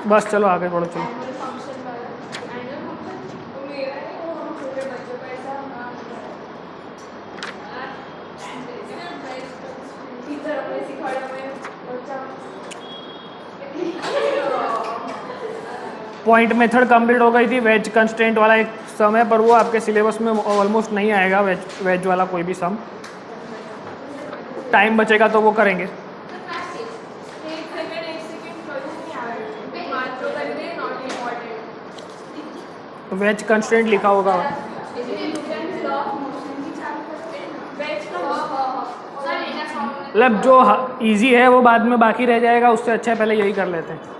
बस चलो आगे बढ़ो चलो। पॉइंट मेथड कंप्लीट हो गई थी। वेज कंस्ट्रेंट वाला एक सम है, पर वो आपके सिलेबस में ऑलमोस्ट नहीं आएगा। वेज वाला कोई भी सम, टाइम बचेगा तो वो करेंगे। वेज कंस्ट्रेंट लिखा होगा, मतलब जो इजी है वो बाद में बाकी रह जाएगा, उससे अच्छा पहले यही कर लेते हैं।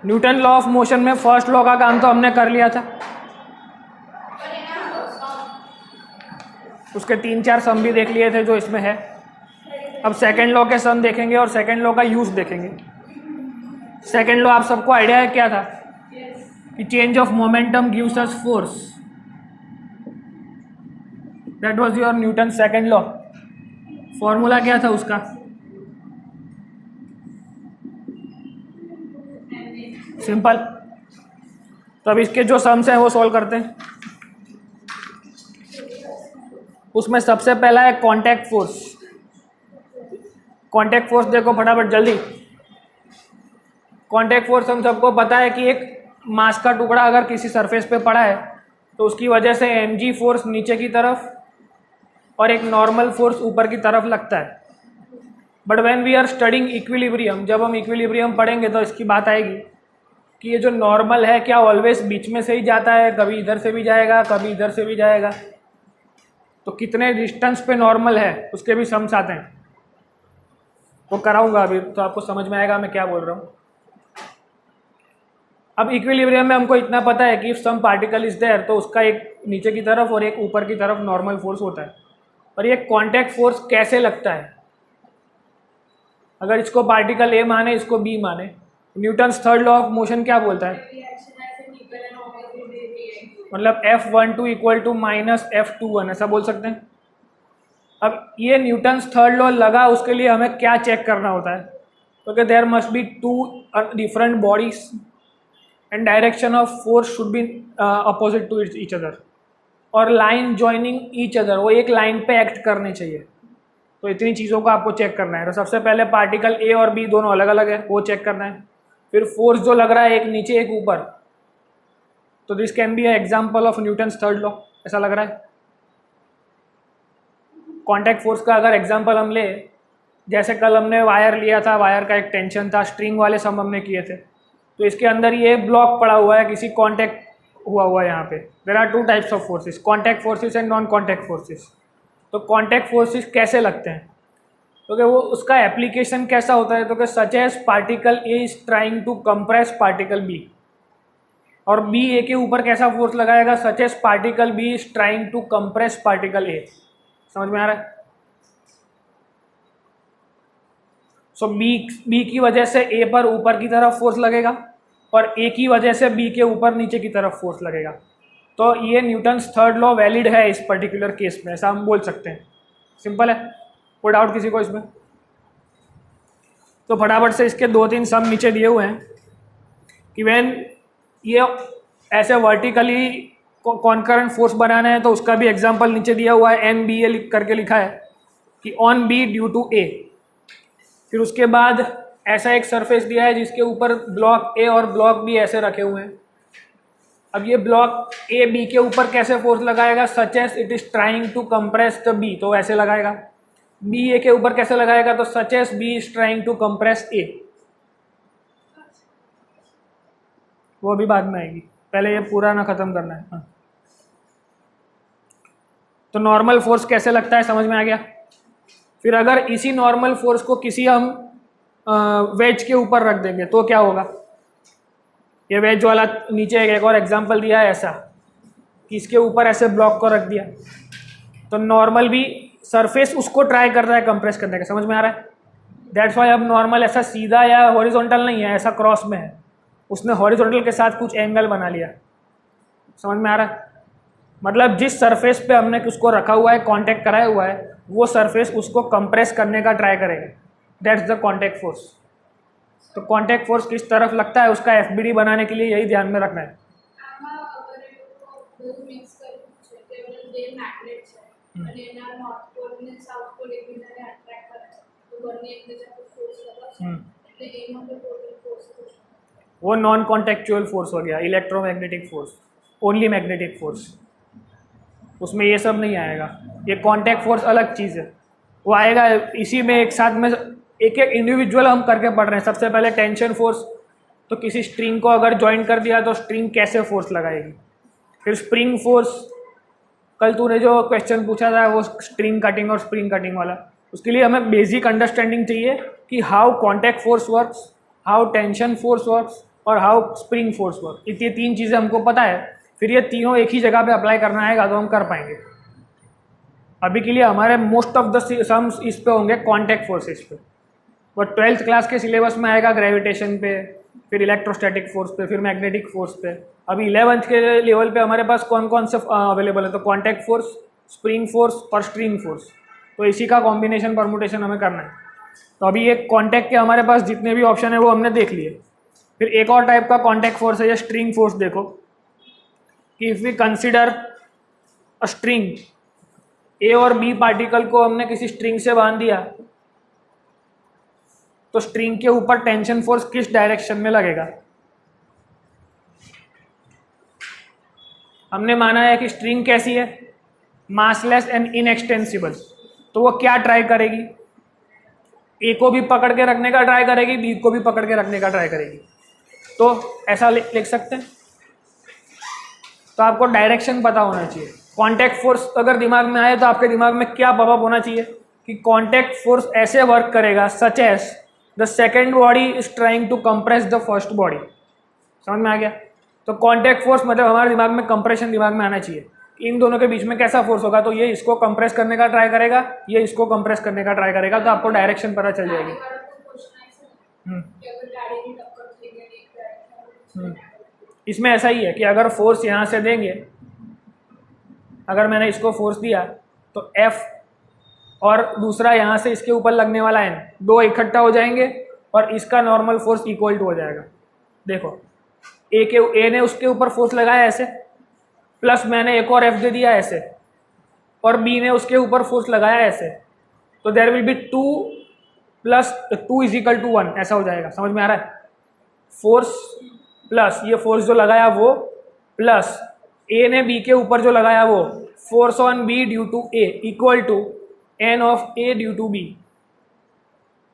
न्यूटन लॉ ऑफ मोशन में फर्स्ट लॉ का काम तो हमने कर लिया था, उसके 3-4 सम भी देख लिए थे जो इसमें है। अब सेकंड लॉ के सम देखेंगे और सेकंड लॉ का यूज देखेंगे। सेकंड लॉ आप सबको आइडिया है क्या था कि change of momentum gives us force, that was your Newton second law. Formula क्या था उसका? सिंपल। तो अब इसके जो सम्स हैं वो सॉल्व करते हैं। उसमें सबसे पहला है कांटेक्ट फोर्स। कांटेक्ट फोर्स देखो फटाफट जल्दी। कांटेक्ट फोर्स हम सबको पता है कि एक मास का टुकड़ा अगर किसी सरफेस पे पड़ा है तो उसकी वजह से mg फोर्स नीचे की तरफ और एक नॉर्मल फोर्स ऊपर की तरफ लगता है। But when we are studying equilibrium, जब हम इक्विलिब्रियम पढ़ेंगे तो इसकी बात आएगी कि ये जो नॉर्मल है क्या ऑलवेज बीच में से ही जाता है, कभी इधर से भी जाएगा कभी इधर से भी जाएगा। तो कितने डिस्टेंस पे नॉर्मल है उसके भी सम्स आते हैं, वो कराऊंगा अभी तो आपको समझ में आएगा मैं क्या बोल रहा हूँ। अब इक्विलिब्रियम में हमको इतना पता है कि if some particle is there तो उसका एक नीचे की तरफ और एक ऊपर की तरफ नॉर्मल फोर्स होता है। और ये कांटेक्ट फोर्स कैसे लगता है? अगर इसको पार्टिकल ए माने इसको बी माने, Newton's third law of motion क्या बोलता है? मतलब F12 equal to minus F21 ऐसा बोल सकते हैं। अब ये न्यूटन्स थर्ड लॉ लगा, उसके लिए हमें क्या चेक करना होता है? क्योंकि there must be two different bodies and direction of force should be opposite to each other और लाइन ज्वाइनिंग ईच अदर, वो एक लाइन पे एक्ट करने चाहिए। तो इतनी चीज़ों को आपको चेक करना है। तो सबसे पहले पार्टिकल ए और बी दोनों अलग अलग है, वो चेक करना है। फिर फोर्स जो लग रहा है एक नीचे एक ऊपर, तो this can be example of Newton's third law. ऐसा लग रहा है। कांटेक्ट फोर्स का अगर एग्जांपल हम ले, जैसे कल हमने वायर लिया था, वायर का एक टेंशन था, स्ट्रिंग वाले सम हमने किए थे, तो इसके अंदर ये ब्लॉक पड़ा हुआ है, किसी कांटेक्ट हुआ यहाँ पे। There are two types of forces, contact forces and non contact forces. तो कांटेक्ट फोर्सेस कैसे लगते हैं? क्योंकि वो उसका एप्लीकेशन कैसा होता है, तो कि such as particle A is trying to compress particle B, और बी ए के ऊपर कैसा फोर्स लगाएगा? Such as particle B is trying to compress particle A. समझ में आ रहा है? सो बी की वजह से ए पर ऊपर की तरफ फोर्स लगेगा और ए की वजह से बी के ऊपर नीचे की तरफ फोर्स लगेगा। तो ये न्यूटन्स थर्ड लॉ वैलिड है इस पर्टिकुलर केस में, ऐसा हम बोल सकते हैं। सिंपल है, कोई डाउट किसी को इसमें? तो फटाफट से इसके 2-3 सम नीचे दिए हुए हैं कि व्हेन ये ऐसे वर्टिकली कॉन्करेंट फोर्स बनाना है तो उसका भी एग्जांपल नीचे दिया हुआ है, एन बी ए करके लिखा है कि ऑन बी ड्यू टू ए। फिर उसके बाद ऐसा एक सरफेस दिया है जिसके ऊपर ब्लॉक ए और ब्लॉक बी ऐसे रखे हुए हैं। अब ये ब्लॉक ए बी के ऊपर कैसे फोर्स लगाएगा? Such as it is trying to compress the B, तो ऐसे लगाएगा। बी ए के ऊपर कैसे लगाएगा? तो such as B is trying to compress A. वो भी बाद में आएगी, पहले ये पूरा ना खत्म करना है। हाँ। तो नॉर्मल फोर्स कैसे लगता है समझ में आ गया। फिर अगर इसी नॉर्मल फोर्स को किसी हम वेज के ऊपर रख देंगे तो क्या होगा? ये वेज वाला नीचे एक और एग्जांपल दिया है ऐसा कि इसके ऊपर ऐसे ब्लॉक को रख दिया, तो नॉर्मल भी सरफेस उसको ट्राई कर रहा है कंप्रेस करने का। समझ में आ रहा है? दैट्स वाई अब नॉर्मल ऐसा सीधा या हॉरिजॉन्टल नहीं है, ऐसा क्रॉस में है। उसने हॉरिजॉन्टल के साथ कुछ एंगल बना लिया। समझ में आ रहा है? मतलब जिस सरफेस पे हमने उसको रखा हुआ है, कांटेक्ट कराया हुआ है, वो सरफेस उसको कंप्रेस करने का ट्राई करेगा, दैट्स द कांटेक्ट फोर्स। तो कांटेक्ट फोर्स किस तरफ लगता है उसका एफबीडी बनाने के लिए यही ध्यान में रखना है। वो नॉन कॉन्टेक्चुअल फोर्स हो गया, electromagnetic force, only magnetic force, उसमें ये सब नहीं आएगा। ये कॉन्टैक्ट फोर्स अलग चीज़ है, वो आएगा इसी में एक साथ में। एक एक इंडिविजुअल हम करके पढ़ रहे हैं। सबसे पहले टेंशन फोर्स, तो किसी स्ट्रिंग को अगर ज्वाइन कर दिया तो स्ट्रिंग कैसे फोर्स लगाएगी। फिर स्प्रिंग फोर्स, कल तूने जो क्वेश्चन पूछा था वो स्ट्रिंग कटिंग और स्प्रिंग कटिंग वाला, उसके लिए हमें बेसिक अंडरस्टैंडिंग चाहिए कि how contact force works, how tension force works और हाउ स्प्रिंग फोर्स वर्क। ये तीन चीज़ें हमको पता है, फिर ये तीनों एक ही जगह पे अप्लाई करना आएगा तो हम कर पाएंगे। अभी के लिए हमारे मोस्ट ऑफ द सम्स इस पे होंगे कॉन्टैक्ट फोर्सेस पे, बट 12th क्लास के सिलेबस में आएगा ग्रेविटेशन पे, फिर इलेक्ट्रोस्टैटिक फोर्स पे, फिर मैग्नेटिक फोर्स पे। अभी 11th के लेवल पे हमारे पास कौन कौन से अवेलेबल है, तो कॉन्टैक्ट फोर्स, स्प्रिंग फोर्स और स्ट्रिंग फोर्स। तो इसी का कॉम्बिनेशन परमुटेशन हमें करना है। तो अभी एक कॉन्टैक्ट के हमारे पास जितने भी ऑप्शन है वो हमने देख लिए। फिर एक और टाइप का कॉन्टैक्ट फोर्स है ये स्ट्रिंग फोर्स। देखो कि if we consider a string, A और बी पार्टिकल को हमने किसी स्ट्रिंग से बांध दिया, तो स्ट्रिंग के ऊपर टेंशन फोर्स किस डायरेक्शन में लगेगा। हमने माना है कि स्ट्रिंग कैसी है, मासलेस एंड इनएक्सटेंसिबल, तो वो क्या ट्राई करेगी, ए को भी पकड़ के रखने का ट्राई करेगी, बी को भी पकड़ के रखने का ट्राई करेगी। तो ऐसा लिख सकते हैं। तो आपको डायरेक्शन पता होना चाहिए। कॉन्टैक्ट फोर्स अगर दिमाग में आए तो आपके दिमाग में क्या पॉपअप होना चाहिए कि कॉन्टैक्ट फोर्स ऐसे वर्क करेगा such as the second body is trying to compress the first body. समझ में आ गया। तो कॉन्टैक्ट फोर्स मतलब हमारे दिमाग में कंप्रेशन दिमाग में आना चाहिए। इन दोनों के बीच में कैसा फोर्स होगा, तो ये इसको कंप्रेस करने का ट्राई करेगा, ये इसको कंप्रेस करने का ट्राई करेगा, तो आपको डायरेक्शन पता चल जाएगी। इसमें ऐसा ही है कि अगर फोर्स यहाँ से देंगे, अगर मैंने इसको फोर्स दिया तो F और दूसरा यहाँ से इसके ऊपर लगने वाला N, दो इकट्ठा हो जाएंगे और इसका नॉर्मल फोर्स इक्वल टू हो जाएगा। देखो ए ने उसके ऊपर फोर्स लगाया ऐसे, प्लस मैंने एक और F दे दिया ऐसे, और B ने उसके ऊपर फोर्स लगाया ऐसे, तो there will be 2 plus 2 is equal to 1, ऐसा हो जाएगा। समझ में आ रहा है। फोर्स प्लस ये फोर्स जो लगाया वो, प्लस ए ने बी के ऊपर जो लगाया वो, force on B due to A equal to N of A due to B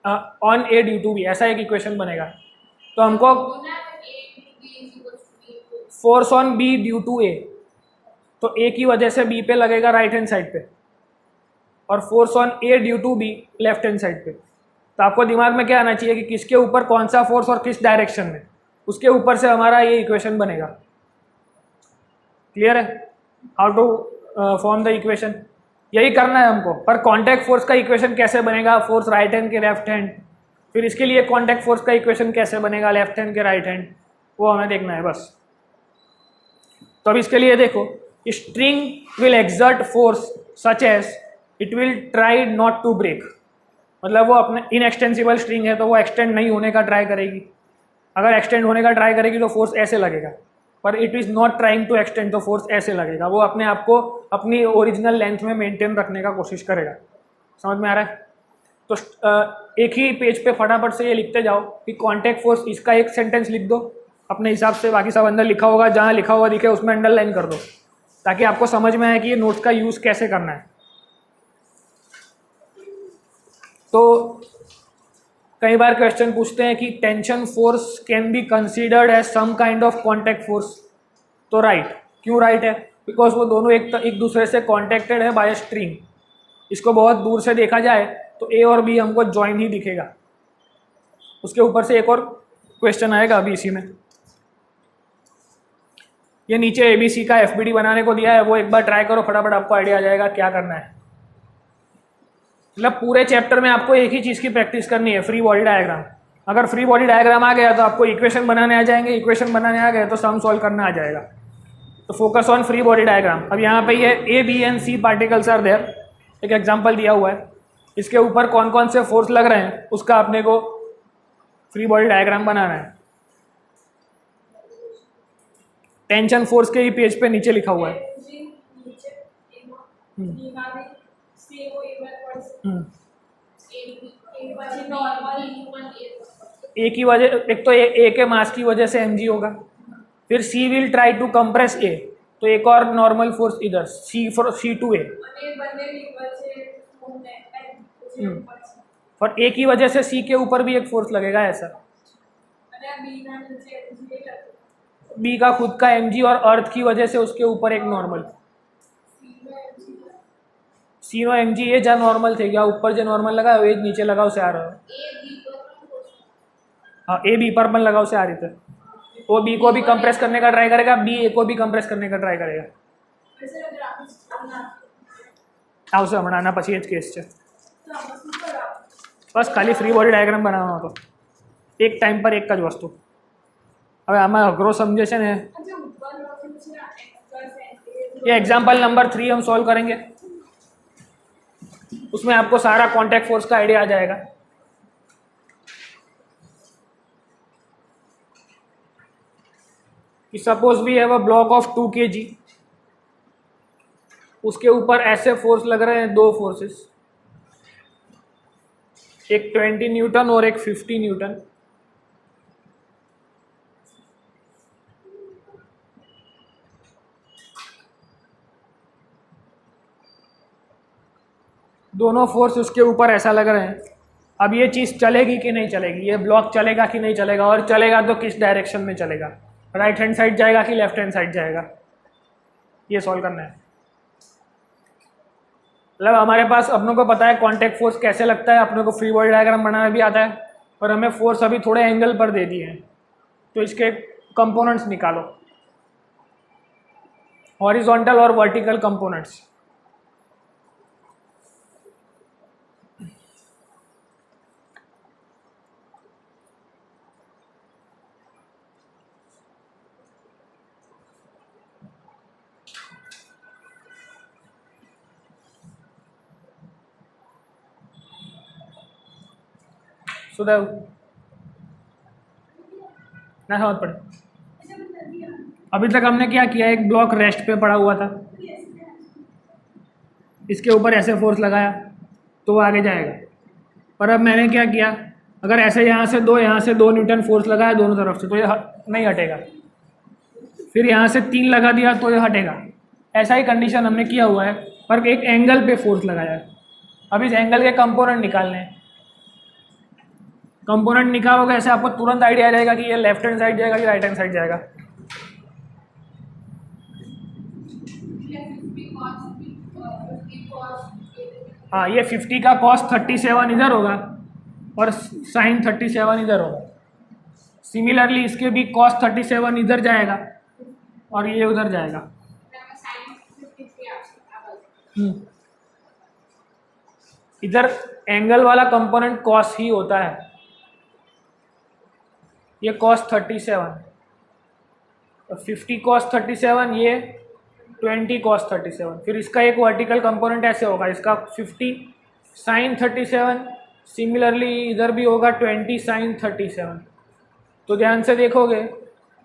on A due to B, ऐसा एक इक्वेशन बनेगा। तो हमको force on B due to A, तो ए की वजह से बी पे लगेगा राइट हैंड साइड पे, और force on A due to B left hand side पे। तो आपको दिमाग में क्या आना चाहिए कि किसके ऊपर कौन सा फोर्स और किस डायरेक्शन में, उसके ऊपर से हमारा ये इक्वेशन बनेगा। क्लियर है how to form the equation, यही करना है हमको। पर कॉन्टैक्ट फोर्स का इक्वेशन कैसे बनेगा, फोर्स राइट हैंड के लेफ्ट हैंड, फिर इसके लिए कॉन्टैक्ट फोर्स का इक्वेशन कैसे बनेगा लेफ्ट हैंड के राइट हैंड, वो हमें देखना है बस। तो अब इसके लिए देखो, string will exert force such as it will try not to break, मतलब वो अपने इनएक्सटेंसिबल स्ट्रिंग है तो वो एक्सटेंड नहीं होने का ट्राई करेगी। अगर एक्सटेंड होने का ट्राई करेगी तो फोर्स ऐसे लगेगा, पर it is not trying to extend तो फोर्स ऐसे लगेगा। वो अपने आप को अपनी ओरिजिनल लेंथ में मेंटेन रखने का कोशिश करेगा। समझ में आ रहा है। तो एक ही पेज पे फटाफट से ये लिखते जाओ कि कॉन्टैक्ट फोर्स, इसका एक सेंटेंस लिख दो अपने हिसाब से, बाकी सब अंदर लिखा होगा, जहाँ लिखा हुआ दिखे उसमें अंडरलाइन कर दो, ताकि आपको समझ में आए कि ये नोट्स का यूज़ कैसे करना है। तो कई बार क्वेश्चन पूछते हैं कि tension force can be considered as some kind of contact force. तो राइट, क्यों राइट है, बिकॉज वो दोनों एक दूसरे से कॉन्टेक्टेड है बाय स्ट्रिंग। इसको बहुत दूर से देखा जाए तो ए और बी हमको ज्वाइन ही दिखेगा। उसके ऊपर से एक और क्वेश्चन आएगा अभी इसी में। ये नीचे ABC का FBD बनाने को दिया है, वो एक बार ट्राई करो, फटाफट आपको आइडिया आ जाएगा क्या करना है। मतलब पूरे चैप्टर में आपको एक ही चीज़ की प्रैक्टिस करनी है, फ्री बॉडी डायग्राम। अगर फ्री बॉडी डायग्राम आ गया तो आपको इक्वेशन बनाने आ जाएंगे, इक्वेशन बनाने आ गए तो सम सॉल्व करना आ जाएगा। तो focus on free body diagram. अब यहाँ पे ये A B and C particles are there, एक एग्जांपल दिया हुआ है, इसके ऊपर कौन कौन से फोर्स लग रहे हैं उसका अपने को फ्री बॉडी डायग्राम बनाना है। टेंशन फोर्स के ही पेज पे नीचे लिखा हुआ है। ए की वजह, एक तो ए के मास की वजह से mg होगा, फिर सी विल ट्राई टू कंप्रेस ए, तो एक और नॉर्मल फोर्स इधर सी टू ए, और ए की वजह से सी के ऊपर भी एक फोर्स लगेगा ऐसा। बी का खुद का mg और अर्थ की वजह से उसके ऊपर एक नॉर्मल, सी नो mg ये जहाँ नॉर्मल थे क्या ऊपर जो नॉर्मल लगा है नीचे लगा उसे आ रहा है। हाँ ए बी पर बन लगा उसे आ रही थे, वो बी को भी कंप्रेस करने का ट्राई करेगा, बी ए को भी कंप्रेस करने का ट्राई करेगा। આવશે હમણાં આના પછી જ કેસ છે, બસ ખાલી ફ્રી બોડી ડાયાગ્રામ બનાવવાનો હતો, એક ટાઈમ પર એક જ વસ્તુ। હવે આમાં અઘરો સમજે છે ને, ये एग्जाम्पल नंबर 3 हम सॉल्व करेंगे, उसमें आपको सारा कॉन्टैक्ट फोर्स का आइडिया आ जाएगा। कि suppose we have a block of 2 kg, उसके ऊपर ऐसे फोर्स लग रहे हैं, दो फोर्सेस, एक 20 न्यूटन और एक 50 न्यूटन। दोनों फोर्स उसके ऊपर ऐसा लग रहे हैं। अब ये चीज़ चलेगी कि नहीं चलेगी, ये ब्लॉक चलेगा कि नहीं चलेगा, और चलेगा तो किस डायरेक्शन में चलेगा, राइट हैंड साइड जाएगा कि लेफ्ट हैंड साइड जाएगा, ये सॉल्व करना है। मतलब हमारे पास अपनों को पता है कॉन्टैक्ट फोर्स कैसे लगता है, अपने को फ्री बॉडी डायग्राम बनाना भी आता है, और हमें फोर्स अभी थोड़े एंगल पर दे दिए हैं, तो इसके कंपोनेंट्स निकालो, हॉरिजॉन्टल और वर्टिकल कंपोनेंट्स। सुदेव ना समझ पड़े, अभी तक हमने क्या किया, एक ब्लॉक रेस्ट पे पड़ा हुआ था, इसके ऊपर ऐसे फोर्स लगाया तो वो आगे जाएगा। पर अब मैंने क्या किया, अगर ऐसे यहाँ से 2 न्यूटन फोर्स लगाया दोनों तरफ से तो ये नहीं हटेगा, फिर यहाँ से 3 लगा दिया तो ये हटेगा। ऐसा ही कंडीशन हमने किया हुआ है, पर एक एंगल पे फोर्स लगाया है। अब इस एंगल के कंपोनेंट निकालने हैं, कंपोनेंट निकालोगे ऐसे आपको तुरंत आइडिया आ जाएगा कि ये लेफ्ट हैंड साइड जाएगा कि राइट हैंड साइड जाएगा। हाँ, ये 50 का cos 37 इधर होगा और sin 37 इधर होगा। सिमिलरली इसके भी cos 37 इधर जाएगा और ये उधर जाएगा। इधर एंगल वाला कंपोनेंट cos ही होता है, ये cos 37, 50 cos 37, ये 20 cos 37। फिर इसका एक वर्टिकल कंपोनेंट ऐसे होगा, इसका 50 sin 37, सिमिलरली इधर भी होगा 20 sin 37। तो ध्यान से देखोगे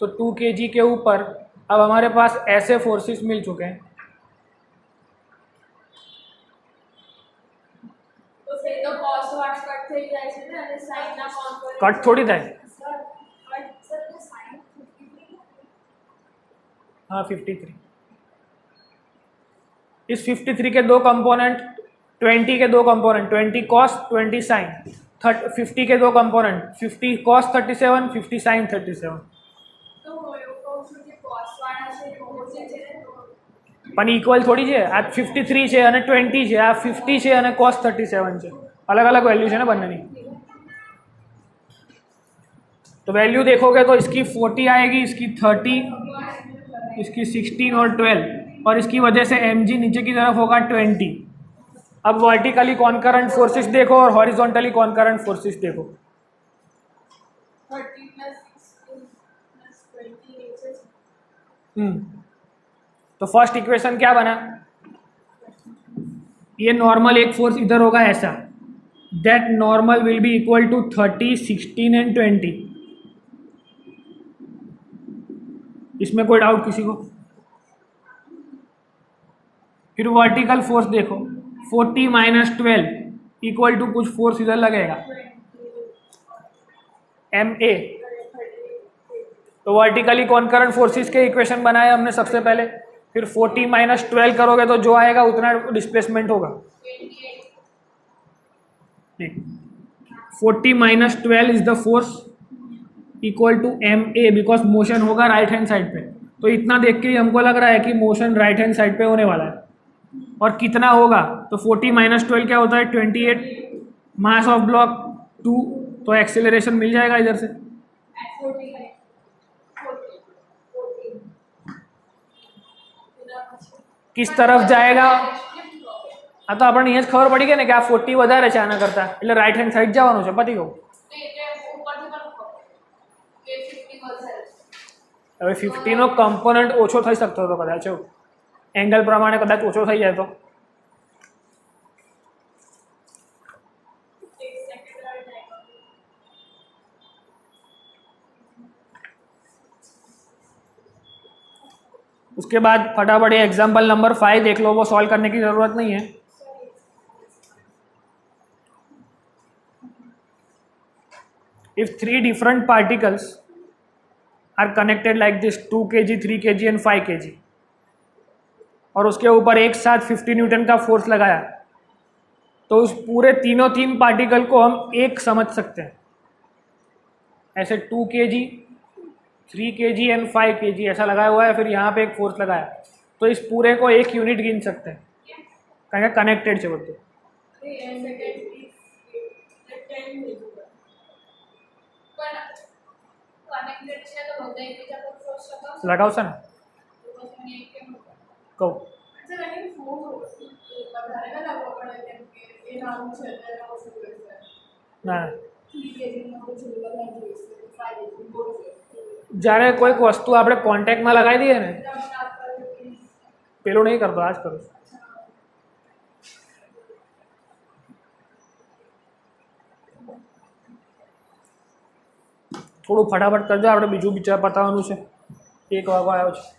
तो 2 kg के ऊपर अब हमारे पास ऐसे फोर्सेस मिल चुके हैं। कट थोड़ी था, हाँ 53। इस 53 के दो कंपोनेंट, 20 के दो कंपोनेंट, 20 cos 20 sin, 50 के दो कंपोनेंट, 50 cos 37, 50 sin 37। પણ ઇક્વલ થોડી છે, આ 53 છે અને 20 છે, આ 50 છે અને cos 37 છે, अलग अलग वैल्यू है ना બંનેની। तो वैल्यू देखोगे तो इसकी 40 आएगी, इसकी 30, इसकी 16 और 12, और इसकी वजह से mg नीचे की तरफ होगा 20। अब वर्टिकली कॉन्करेंट फोर्सेस देखो और हॉरिजॉन्टली कॉन्करेंट फोर्सेस देखो। 30 + 16 + 20 नीचे तो फर्स्ट इक्वेशन क्या बना, ये नॉर्मल एक फोर्स इधर होगा ऐसा, that normal will be equal to 30, 16 and 20। इसमें कोई डाउट किसी को? फिर वर्टिकल फोर्स देखो, 40 माइनस 12 इक्वल टू कुछ फोर्स इधर लगेगा MA। तो वर्टिकली कॉन्करेंट फोर्सेस के इक्वेशन बनाए हमने सबसे पहले, फिर 40 माइनस 12 करोगे तो जो आएगा उतना डिस्प्लेसमेंट होगा। 40 minus 12 is the force equal to MA, because motion होगा राइट हैंड साइड पे। तो इतना देख के ही हमको लग रहा है कि मोशन राइट हैंड साइड पे होने वाला है। और कितना होगा, तो 40 माइनस 12 क्या होता है 28, मास ऑफ ब्लॉक 2, तो एक्सेलरेशन मिल जाएगा इधर से। किस तरफ जाएगा, हाँ तो આપણે અહીંયા જ ખબર પડી ગઈ ને કે આ 40 વધારે છે આના કરતા, એટલે રાઈટ હેન્ડ સાઈડ જવાનું છે, પતી ગયું। હવે 50 નો કમ્પોનન્ટ ઓછો થઈ શકતો હતો કદાચ, એવું એંગલ પ્રમાણે કદાચ ઓછો થઈ જાય તો। उसके बाद फटाफट एग्जाम्पल नंबर 5 देख लो, वो सॉल्व करने की जरूरत नहीं है। If 3 different particles are connected like this, 2 kg, 3 kg and 5 kg, और उसके ऊपर एक साथ 50 न्यूटन का फोर्स लगाया, तो उस पूरे तीन पार्टिकल को हम एक समझ सकते हैं। ऐसे 2 kg, 3 kg एंड 5 kg ऐसा लगाया हुआ है, फिर यहाँ पे एक फोर्स लगाया, तो इस पूरे को एक यूनिट गिन सकते हैं, कहेंगे कनेक्टेड से बोलते। लगाओ सर कहूँ ना, જ્યારે કોઈક વસ્તુ આપણે કોન્ટેક્ટમાં લગાવી દઈએ ને, પેલું નહીં કરતો, આ જ કરું। થોડું ફટાફટ કરજો, આપણે બીજું વિચાર પતાવવાનું છે, 1 વાગવા આવ્યો છે।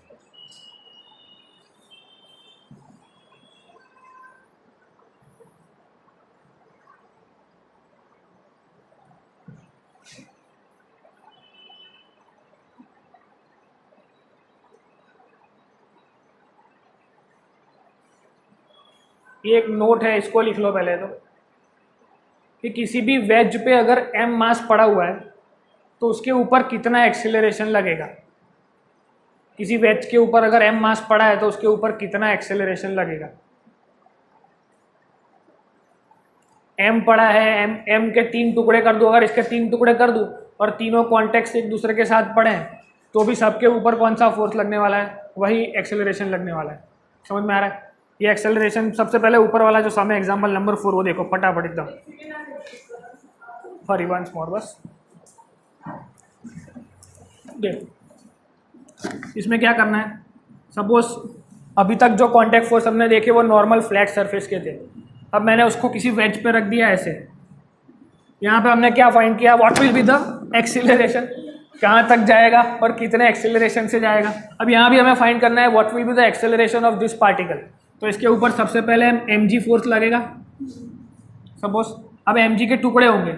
ये एक नोट है, इसको लिख लो पहले तो, कि किसी भी वेज पे अगर m मास पड़ा हुआ है तो उसके ऊपर कितना एक्सेलरेशन लगेगा। किसी वेज के ऊपर अगर m मास पड़ा है तो उसके ऊपर कितना एक्सेलरेशन लगेगा। m पड़ा है, m के 3 टुकड़े कर दो, अगर इसके 3 टुकड़े कर दूँ और तीनों कॉन्टेक्ट एक दूसरे के साथ पड़े हैं, तो भी सबके ऊपर कौन सा फोर्स लगने वाला है, वही एक्सेलरेशन लगने वाला है। समझ में आ रहा है? ये एक्सेलरेशन सबसे पहले ऊपर वाला जो सामने एग्जांपल नंबर 4 वो देखो फटाफट एकदम, फॉर वंस मोर, बस देखो इसमें क्या करना है। सपोज अभी तक जो कांटेक्ट फोर्स हमने देखे वो नॉर्मल फ्लैट सरफेस के थे, अब मैंने उसको किसी वेज पे रख दिया ऐसे। यहाँ पे हमने क्या फाइंड किया, what will be the acceleration, कहाँ तक जाएगा और कितने एक्सीलरेशन से जाएगा। अब यहाँ भी हमें फाइंड करना है what will be the acceleration of this particle. तो इसके ऊपर सबसे पहले mg फोर्स लगेगा। सपोज अब mg के टुकड़े होंगे,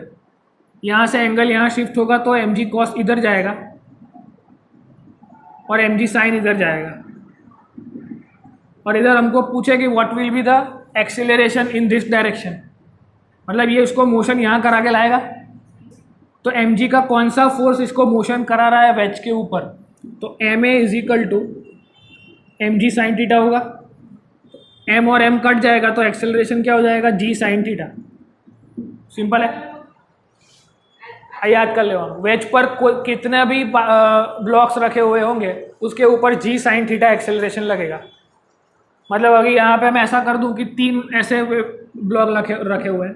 यहाँ से एंगल यहाँ शिफ्ट होगा तो mg कॉस इधर जाएगा और mg साइन इधर जाएगा, और इधर हमको पूछे कि what will be the acceleration in this direction, मतलब ये उसको मोशन यहाँ करा के लाएगा। तो mg का कौन सा फोर्स इसको मोशन करा रहा है वेज के ऊपर, तो ma is equal to mg sine theta होगा। m और m कट जाएगा तो एक्सेलरेशन क्या हो जाएगा, g साइन थीटा। सिंपल है, याद कर लो। वेज पर कितने भी ब्लॉक्स रखे हुए होंगे उसके ऊपर g साइन थीटा एक्सेलरेशन लगेगा। मतलब अगर यहाँ पे मैं ऐसा कर दूं कि 3 ऐसे ब्लॉक रखे हुए हैं,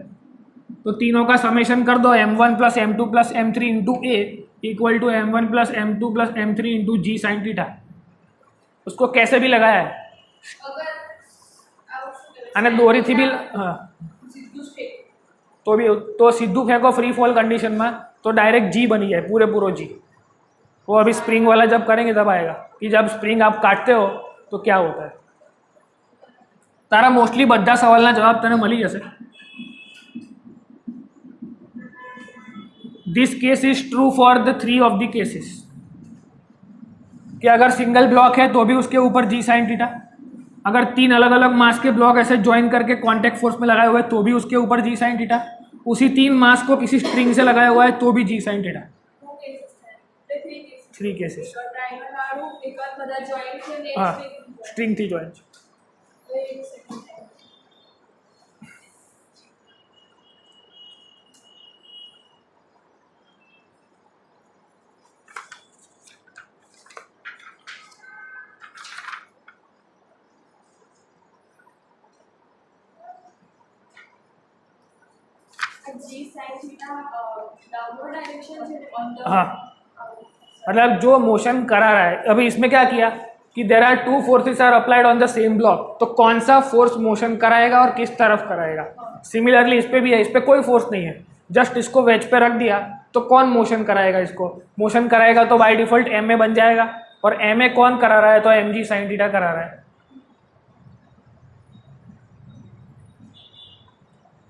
तो तीनों का समेशन कर दो, m1 plus m2 plus m3 into a equal to m1 plus m2 plus m3 into g sine theta. उसको कैसे भी लगाया है, અને દોરીથી બી હા तो सीधू फेंको फ्री फॉल कंडीशन में तो डायरेक्ट जी बनी जाए पूरे जी। वो अभी स्प्रिंग वाला जब करेंगे तब आएगा कि जब स्प्रिंग आप काटते हो तो क्या होता है। तारा मोस्टली बधा सवालना जवाब तने मળી जશે। This case is true for the 3 of the cases कि अगर सिंगल ब्लॉक है तो भी उसके ऊपर जी साइन थीटा, अगर 3 अलग अलग मास के ब्लॉक ऐसे ज्वाइन करके कांटेक्ट फोर्स में लगाए हुए तो भी उसके ऊपर जी साइन थीटा, उसी 3 मास को किसी स्ट्रिंग से लगाया हुआ है तो भी जी साइन थीटा। 3 केसेस हाँ स्ट्रिंग थी ज्वाइन। हाँ मतलब जो मोशन करा रहा है, अभी इसमें क्या किया कि there are 2 forces are applied on the same block, तो कौन सा फोर्स मोशन कराएगा और किस तरफ कराएगा। सिमिलरली इस पे भी है, इस पे कोई फोर्स नहीं है, जस्ट इसको वेज पे रख दिया तो कौन मोशन कराएगा, इसको मोशन कराएगा तो बाय डिफॉल्ट एम में बन जाएगा, और एम में कौन करा रहा है तो एम जी साइन थीटा करा रहा है।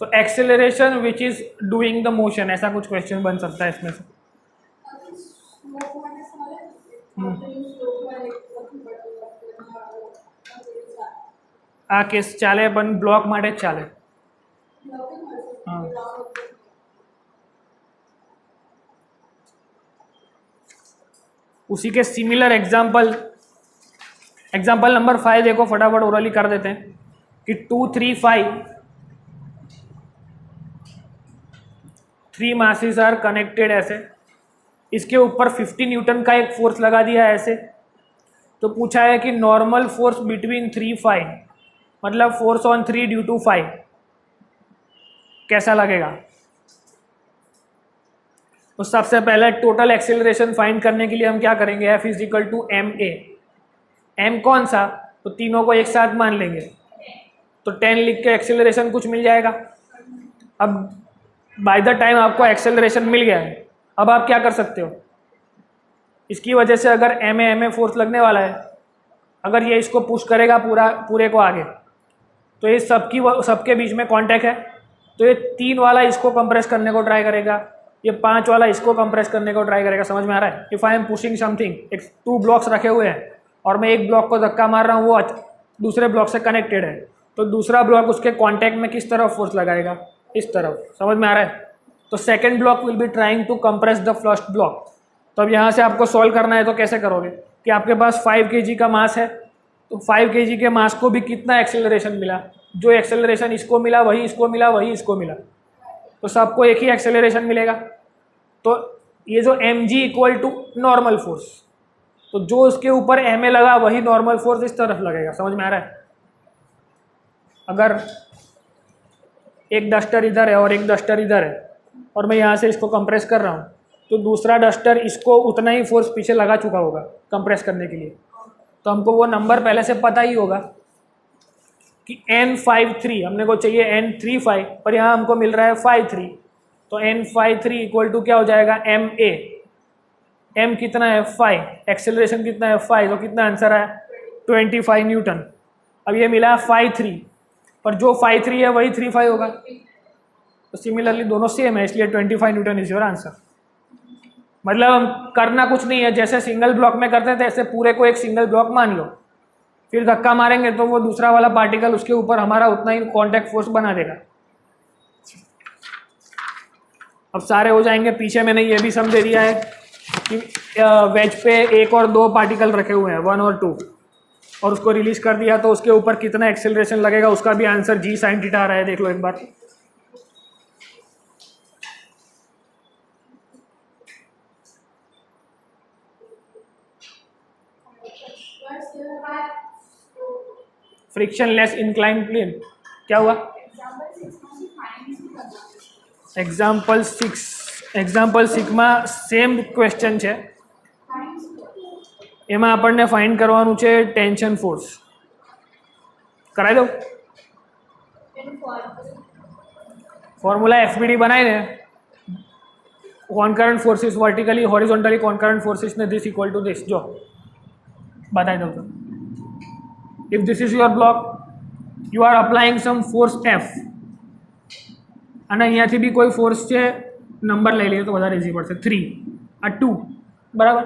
तो acceleration which is doing the motion, ऐसा कुछ क्वेश्चन बन सकता है इसमें से। आ केस चाले पण ब्लॉक माटे चाले। हाँ उसी के सिमिलर एग्जाम्पल नंबर 5 देखो, फटाफट ओरली कर देते हैं कि 2, 3, 5 3 मासेस आर कनेक्टेड ऐसे, इसके ऊपर 50 न्यूटन का एक फोर्स लगा दिया है ऐसे, तो पूछा है कि नॉर्मल फोर्स बिटवीन 3, 5 मतलब फोर्स ऑन 3 ड्यू टू 5 कैसा लगेगा। तो सबसे पहले टोटल एक्सेलरेशन फाइंड करने के लिए हम क्या करेंगे, F is equal to m a. M कौन सा, तो तीनों को एक साथ मान लेंगे तो 10 लिख के एक्सेलरेशन कुछ मिल जाएगा। अब बाय द टाइम आपको एक्सेलरेशन मिल गया है, अब आप क्या कर सकते हो, इसकी वजह से अगर एम ए फोर्स लगने वाला है, अगर ये इसको पुश करेगा पूरे को आगे, तो ये सबके बीच में कांटेक्ट है, तो ये 3 वाला इसको कंप्रेस करने को ट्राई करेगा, ये 5 वाला इसको कंप्रेस करने को ट्राई करेगा। समझ में आ रहा है। If I am pushing something, एक 2 ब्लॉक्स रखे हुए हैं और मैं एक ब्लॉक को धक्का मार रहा हूँ, वो दूसरे ब्लॉक से कनेक्टेड है, तो दूसरा ब्लॉक उसके कॉन्टैक्ट में किस तरफ फोर्स लगाएगा, इस तरफ। समझ में आ रहा है। तो second block will be trying to compress the first block. तो अब यहाँ से आपको सॉल्व करना है तो कैसे करोगे कि आपके पास 5 kg का मास है, तो 5 kg के मास को भी कितना एक्सेलरेशन मिला, जो एक्सेलरेशन इसको मिला वही इसको मिला वही इसको मिला, तो सबको एक ही एक्सेलरेशन मिलेगा। तो ये जो m g equal to normal force, तो जो उसके ऊपर एम ए लगा वही नॉर्मल फोर्स इस तरफ लगेगा। समझ में आ रहा है। अगर एक डस्टर इधर है और एक डस्टर इधर है और मैं यहाँ से इसको कंप्रेस कर रहा हूँ, तो दूसरा डस्टर इसको उतना ही फोर्स पीछे लगा चुका होगा कंप्रेस करने के लिए, तो हमको वो नंबर पहले से पता ही होगा कि N53 हमने को चाहिए N35, पर यहाँ हमको मिल रहा है 53, तो N53 इक्वल टू क्या हो जाएगा MA। M कितना है 5, एक्सेलरेशन कितना है 5, तो कितना आंसर है 25 न्यूटन। अब ये मिला 53, पर जो 53 है वही 35 होगा, तो सिमिलरली दोनों सेम है, इसलिए 25 न्यूटन इज योर आंसर। मतलब हम करना कुछ नहीं है, जैसे सिंगल ब्लॉक में करते थे ऐसे पूरे को एक सिंगल ब्लॉक मान लो, फिर धक्का मारेंगे तो वो दूसरा वाला पार्टिकल उसके ऊपर हमारा उतना ही कांटेक्ट फोर्स बना देगा। अब सारे हो जाएंगे। पीछे मैंने ये भी समझे दिया है कि वेज पे 1 और 2 पार्टिकल रखे हुए हैं 1 और 2, और उसको रिलीज कर दिया तो उसके ऊपर कितना एक्सेलरेशन लगेगा, उसका भी आंसर जी साइन थीटा आ रहा है। देख लो एक बार। फ्रिक्शनलेस इंक्लाइन प्लेन क्या हुआ। एग्जाम्पल 6 में सेम क्वेश्चन है, एમાં આપણને ફાઇન્ડ કરવાનું છે ટેન્શન ફોર્સ। કરાવી દઉં? ફોર્મ્યુલા એફબીડી બનાવીને concurrent forces vertically horizontally concurrent forces ને ધીસ ઇક્વલ ટુ ધીસ, જો બતાવી દઉં તો if this is your block you are applying some force F અને અહીંયાથી બી કોઈ ફોર્સ છે, નંબર લઈ લઈએ તો વધારે ઇઝી પડશે, 3 આ 2 બરાબર.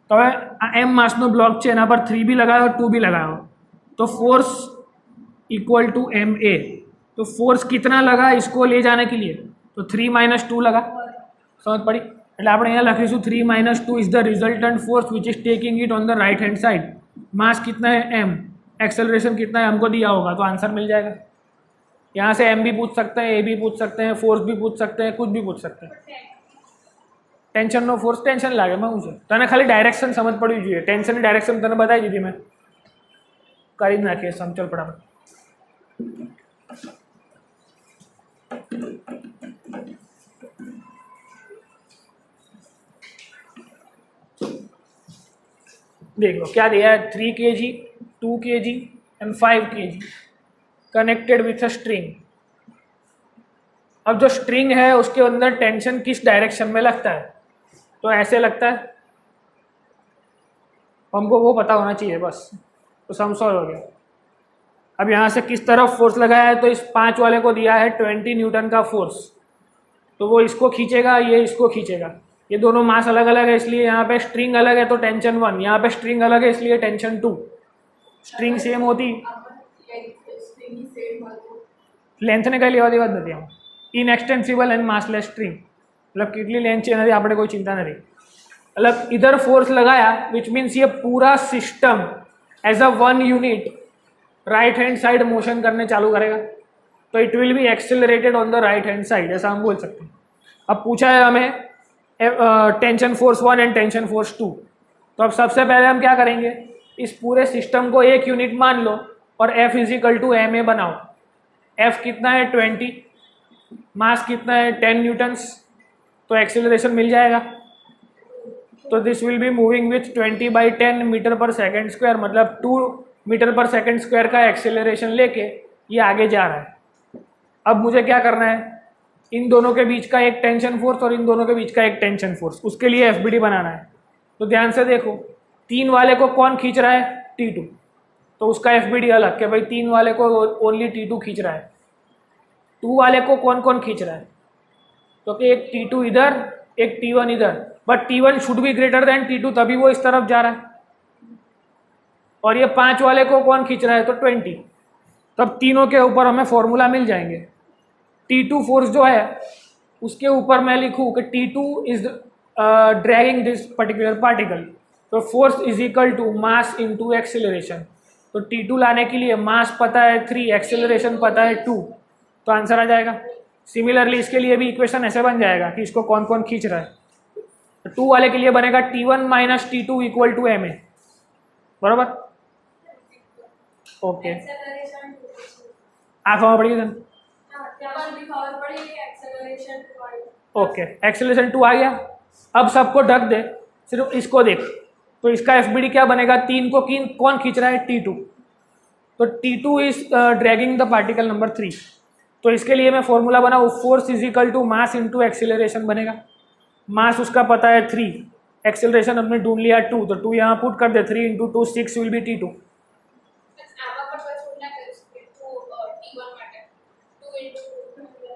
તો હવે આ એમ માસનો બ્લોક છે, એના પર 3 भी लगाओ 2 भी लगाओ तो force equal to m a. तो फोर्स कितना लगा इसको ले जाने के लिए, तो 3 - 2 लगा. समझ पड़ी? એટલે આપણે અહીંયા લખીશું 3 - 2 is the resultant force which is taking it on the right hand side. Mass कितना है m, एक्सेलरेशन कितना है हमको दिया होगा तो आंसर मिल जाएगा. यहाँ से m भी पूछ सकते हैं, a भी पूछ सकते हैं, फोर्स भी पूछ सकते हैं, कुछ भी पूछ सकते हैं. ટેન્શન નો ફોર્સ ટેન્શન લાગે માં હું છે, તને ખાલી ડાયરેક્શન સમજ પડવી જોઈએ. ટેન્શનની ડાયરેક્શન તને બતાવી દીધી મેં, કરી જ નાખીએ સમચલ ફટાફટ. देख लो क्या दिया है, 3 kg, 2 kg and 5 kg connected with a string. अब जो स्ट्रिंग है उसके अंदर टेंशन किस डायरेक्शन में लगता है, तो ऐसे लगता है. हमको वो पता होना चाहिए बस, तो सम सॉल्व हो गया. अब यहाँ से किस तरफ फोर्स लगाया है, तो इस 5 वाले को दिया है 20 न्यूटन का फोर्स, तो वो इसको खींचेगा, ये इसको खींचेगा. ये दोनों मास अलग अलग है इसलिए यहाँ पे स्ट्रिंग अलग है तो टेंशन 1, यहाँ पे स्ट्रिंग अलग है इसलिए टेंशन 2. स्ट्रिंग सेम होती, लेंथ ने कहीं लेवा देवा ज नहीं. इनएक्सटेंसिबल एंड मासलेस स्ट्रिंग, मतलब कितनी लेंथ है एनाથી આપણે કોઈ ચિંતા નથી. मतलब इधर फोर्स लगाया विच मीन्स ये पूरा system as a one unit right hand side motion करने चालू करेगा, तो it will be accelerated on the right hand side, ऐसा हम बोल सकते हैं. अब पूछा है हमें tension force 1 and tension force 2, तो अब सबसे पहले हम क्या करेंगे, इस पूरे सिस्टम को एक यूनिट मान लो और F = ma बनाओ. F कितना है 20, मास कितना है 10 न्यूटन्स, तो एक्सेलरेशन मिल जाएगा. तो this will be moving with 20/10 metre per second square, मतलब 2 मीटर पर सेकेंड स्क्वायर का एक्सेलरेशन लेके ये आगे जा रहा है. अब मुझे क्या करना है, इन दोनों के बीच का एक टेंशन फोर्स और इन दोनों के बीच का एक टेंशन फोर्स, उसके लिए एफबीडी बनाना है. तो ध्यान से देखो, 3 वाले को कौन खींच रहा है, T2, तो उसका एफबीडी अलग कि भाई 3 वाले को ओनली T2 खींच रहा है. 2 वाले को कौन कौन खींच रहा है, तो कि एक T2 इधर, एक T1 इधर, but T1 should be greater then T2 तभी वो इस तरफ जा रहा है. और ये 5 वाले को कौन खींच रहा है, तो 20. तब तीनों के ऊपर हमें फॉर्मूला मिल जाएंगे. T2 फोर्स जो है उसके ऊपर मैं लिखूँ कि T2 is dragging this particular particle, तो force is equal to mass into acceleration. तो T2 लाने के लिए मास पता है 3, एक्सेलरेशन पता है 2, तो आंसर आ जाएगा. सिमिलरली इसके लिए भी इक्वेशन ऐसे बन जाएगा कि इसको कौन कौन खींच रहा है. तो 2 वाले के लिए बनेगा T1 - T2 = ma, बराबर. ओके, आँखों में पड़ी गई. ओके, एक्सेलरेशन 2 आ गया. अब सबको ढक दे, सिर्फ इसको देख, तो इसका एफबीडी क्या बनेगा, 3 को कौन खींच रहा है, T2, तो T2 is dragging the particle number 3. तो इसके लिए मैं फॉर्मूला बनाऊँ, force is equal to mass into acceleration बनेगा. मास उसका पता है 3, एक्सेलरेशन हमने ढूंढ लिया 2, तो 2 यहाँ पुट कर दे, 3 × 2 6 विल बी T2.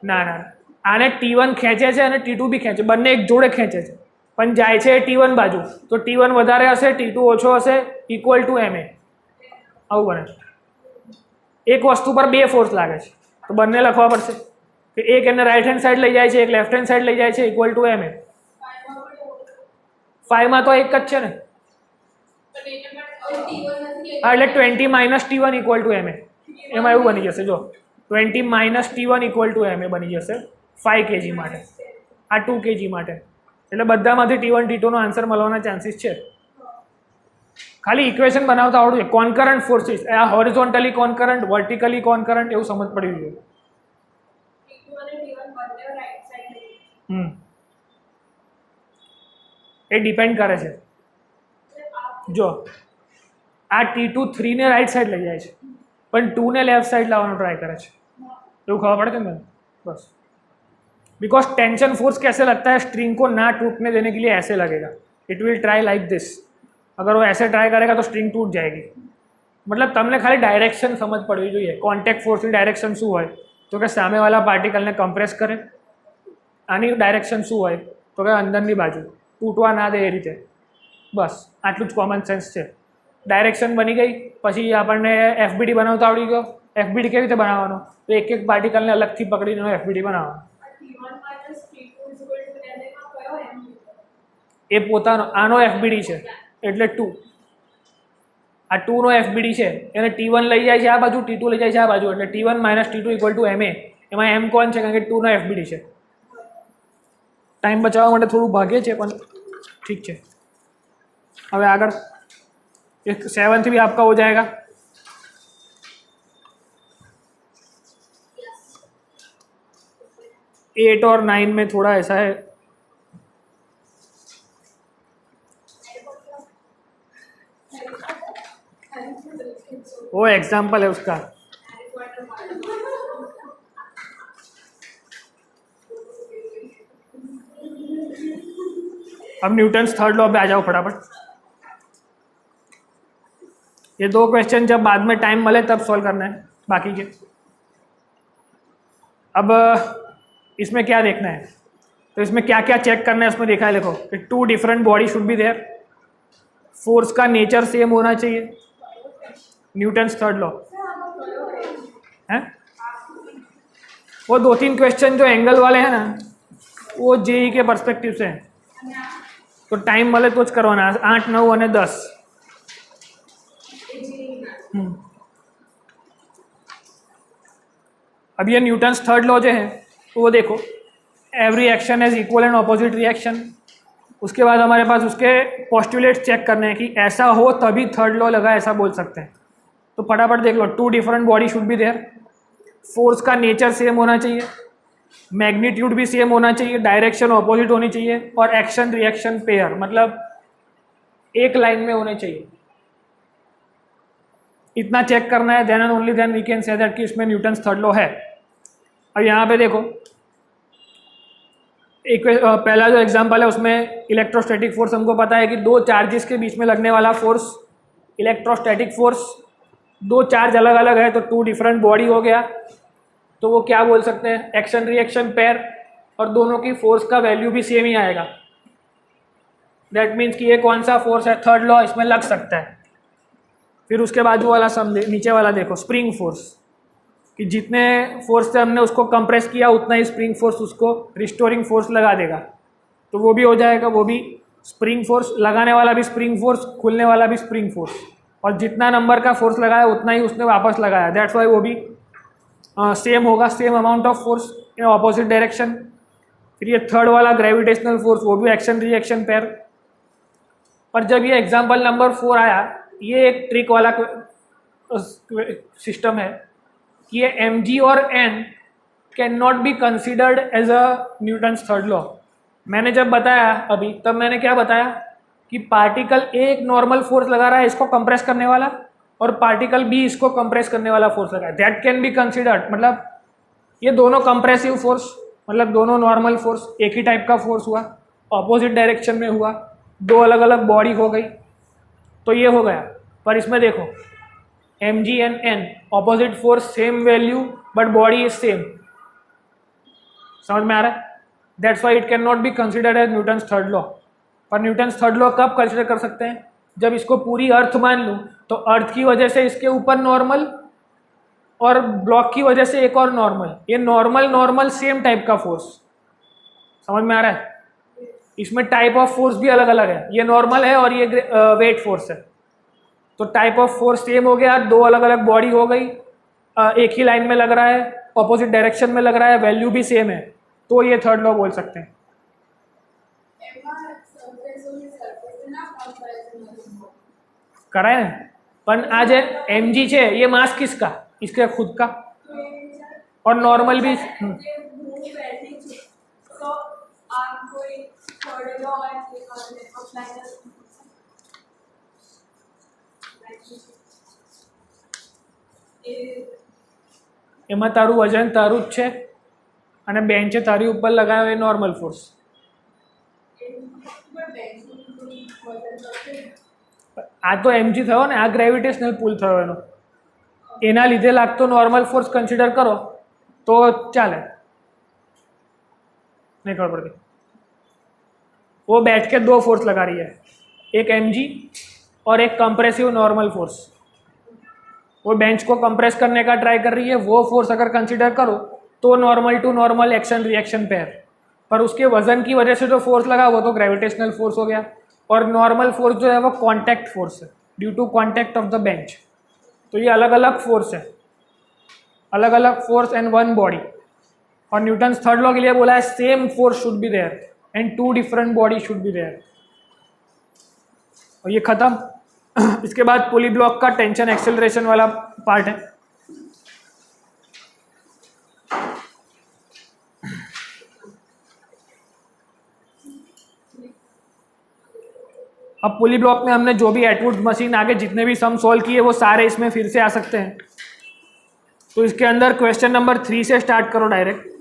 ના ના, આને T1 ખેંચે છે અને T2 બી ખેંચે, બંને એક જોડે ખેંચે છે, પણ જાય છે T1 બાજુ, તો T1 વધારે હશે, T2 ઓછો હશે, = ma. આવું બને. એક વસ્તુ પર 2 ફોર્સ લાગે છે તો બંને લખવા પડશે કે એક એને રાઈટ હેન્ડ સાઈડ લઈ જાય છે, એક લેફ્ટ હેન્ડ સાઈડ લઈ જાય છે, = ma. 5 માં તો એક જ છે ને, હા, એટલે 20 - T1 = ma. એમાં એવું બની જશે, જો 20 - T1 = ma બની જશે 5 kg માટે, આ 2 kg માટે. એટલે બધામાંથી T1 T2 નો આન્સર મળવાના ચાન્સીસ છે. ખાલી ઇક્વેશન બનાવતા આવડવું જોઈએ. કોન્કરન્ટ ફોર્સિસ, આ હોરિઝોન્ટલી કોન્કરન્ટ, વર્ટિકલી કોન્કરન્ટ, એવું સમજ પડવી જોઈએ. એ ડિપેન્ડ કરે છે. જો આ T2 3 ને રાઈટ સાઈડ લઈ જાય છે, પણ 2 ને લેફ્ટ સાઈડ લાવવાનો ટ્રાય કરે છે, એવું ખબર પડે કે नहीं बस बिकॉज टेंशन फोर्स कैसे लगता है, स्ट्रिंग को ना टूटने देने के लिए ऐसे लगेगा, it will try like this, अगर वो ऐसे ट्राई करेगा तो स्ट्रिंग टूट जाएगी। मतलब તમને ખાલી ડાયરેક્શન સમજ પડવી જોઈએ, કોન્ટેક્ટ ફોર્સની ડાયરેક્શન શું હોય તો કે સામેવાળા પાર્ટિકલને કમ્પ્રેસ કરે, આની ડાયરેક્શન શું હોય તો કે અંદરની બાજુ તૂટવા ના દે એ રીતે, બસ આટલું જ કોમન સેન્સ છે। ડાયરેક્શન બની ગઈ પછી આપણને એફબીડી બનાવતા આવડી ગયો। એફબીડી કેવી રીતે બનાવવાનો, તો એક એક પાર્ટિકલને અલગથી પકડીને એફબીડી બનાવવાનો, એ પોતાનો આનો એફબીડી છે એટલે 2, આ 2 નો એફબીડી છે એને T1 લઈ જાય છે આ બાજુ, T2 લઈ જાય છે આ બાજુ, એટલે T1 - T2 = MA। એમાં M કોણ છે, કારણ કે 2 નો એફબીડી છે। ટાઈમ બચાવવા માટે થોડું ભાગે છે પણ ठीक है। હવે આગળ एक 7th भी आपका हो जाएगा। एट और 9 में थोड़ा ऐसा है, वो एग्जाम्पल है उसका। अब न्यूटन्स थर्ड लॉ पे आ जाओ फटाफट। ये 2 क्वेश्चन जब बाद में टाइम मिले तब सॉल्व करना है बाकी के। अब इसमें क्या देखना है, तो इसमें क्या क्या चेक करना है उसमें देखा है, देखो कि 2 different body should be there, force का नेचर सेम होना चाहिए, न्यूटन्स थर्ड लॉ है। वो 2-3 क्वेश्चन जो एंगल वाले हैं ना वो जेई के पर्सपेक्टिव से हैं, तो टाइम मिले तो ज करवाना। 8, 9 और 10 अब ये न्यूटन्स थर्ड लॉ जो है तो वो देखो, every action is equal and opposite reaction. उसके बाद हमारे पास उसके पोस्टुलेट्स चेक करने हैं कि ऐसा हो तभी थर्ड लॉ लगा, ऐसा बोल सकते हैं। तो फटाफट देख लो, 2 different body should be there, force का नेचर सेम होना चाहिए, मैग्नीट्यूड भी सेम होना चाहिए, डायरेक्शन ऑपोजिट होनी चाहिए, और एक्शन रिएक्शन पेयर मतलब एक लाइन में होने चाहिए। इतना चेक करना है, then and only then we can say that कि इसमें न्यूटन्स थर्ड लॉ है। अब यहाँ पे देखो एक पहला जो एग्जांपल है उसमें इलेक्ट्रोस्टैटिक फोर्स हमको पता है कि 2 चार्जेस के बीच में लगने वाला फोर्स इलेक्ट्रोस्टैटिक फोर्स, 2 चार्ज अलग अलग है तो 2 डिफरेंट बॉडी हो गया, तो वो क्या बोल सकते हैं, एक्शन रिएक्शन पेयर, और दोनों की फोर्स का वैल्यू भी सेम ही आएगा। दैट मीन्स कि ये कौन सा फोर्स है, थर्ड लॉ इसमें लग सकता है। फिर उसके बाजू वाला नीचे वाला देखो, स्प्रिंग फोर्स, कि जितने फोर्स से हमने उसको कंप्रेस किया उतना ही स्प्रिंग फोर्स उसको रिस्टोरिंग फोर्स लगा देगा, तो वो भी हो जाएगा। वो भी स्प्रिंग फोर्स, लगाने वाला भी स्प्रिंग फोर्स, खुलने वाला भी स्प्रिंग फोर्स, और जितना नंबर का फोर्स लगाया उतना ही उसने वापस लगाया, दैट्स वाई वो भी सेम होगा, same amount of force in opposite direction. फिर ये थर्ड वाला ग्रेविटेशनल फोर्स, वो भी एक्शन रिएक्शन पेयर। पर जब ये एग्जाम्पल नंबर 4 आया, ये एक ट्रिक वाला सिस्टम है कि ये mg और n can not be considered as a Newton's third law. मैंने जब बताया अभी, तब मैंने क्या बताया कि पार्टिकल ए एक नॉर्मल फोर्स लगा रहा है इसको कंप्रेस करने वाला, और पार्टिकल बी इसको कंप्रेस करने वाला फोर्स लगा है, दैट कैन बी कंसिडर्ड। मतलब ये दोनों कंप्रेसिव फोर्स, मतलब दोनों नॉर्मल फोर्स, एक ही टाइप का फोर्स हुआ, ऑपोजिट डायरेक्शन में हुआ, 2 अलग अलग बॉडी हो गई, तो ये हो गया। पर इसमें देखो mg and n opposite force, same value, but body is same. समझ में आ रहा है? That's why it can not be considered as Newton's third law. पर न्यूटन्स थर्ड लॉ कब कंसिडर कर सकते हैं, जब इसको पूरी अर्थ मान लूँ तो अर्थ की वजह से इसके ऊपर नॉर्मल, और ब्लॉक की वजह से एक और नॉर्मल, ये नॉर्मल नॉर्मल सेम टाइप का फोर्स। समझ में आ रहा है? इसमें टाइप ऑफ फोर्स भी अलग अलग है, ये नॉर्मल है और ये वेट फोर्स है, तो टाइप ऑफ फोर्स सेम हो गया, 2 अलग अलग बॉडी हो गई, एक ही लाइन में लग रहा है, ऑपोजिट डायरेक्शन में लग रहा है, वैल्यू भी सेम है, तो ये थर्ड लॉ बोल सकते हैं। कराए ना, पर आज mg છે ये मास किसका, इसके खुद का, और नॉर्मल भी એમાં તારું વજન તારું જ છે અને બેન્ચે તારી ઉપર લગાવ્યો એ નોર્મલ ફોર્સ. આ તો mg થયો ને, આ ગ્રેવિટેશનલ પુલ થયો એનો, એના લીધે લાગતો નોર્મલ ફોર્સ કન્સિડર કરો તો ચાલે. नहीं खबर पड़ती. वो बैठ के दो फोर्स लगा रही है, एक mg और एक कंप्रेसिव नॉर्मल फोर्स. वो बेंच को कंप्रेस करने का ट्राई कर रही है, वो फोर्स अगर कंसिडर करो तो normal to normal action reaction pair. पर उसके वजन की वजह से जो फोर्स लगा वो तो ग्रेविटेशनल फोर्स हो गया, और नॉर्मल फोर्स जो है वो कॉन्टैक्ट फोर्स है due to contact of the bench. तो ये अलग अलग फोर्स है, अलग अलग फोर्स एंड वन बॉडी. और न्यूटन्स थर्ड लॉ के लिए बोला है same force should be there and two different body should be there. और ये खत्म. इसके बाद पुली ब्लॉक का टेंशन एक्सेलरेशन वाला पार्ट है. अब पुली ब्लॉक में हमने जो भी एटवुड मशीन आगे जितने भी सम सॉल्व किए वो सारे इसमें फिर से आ सकते हैं. तो इसके अंदर क्वेश्चन नंबर 3 से स्टार्ट करो डायरेक्ट.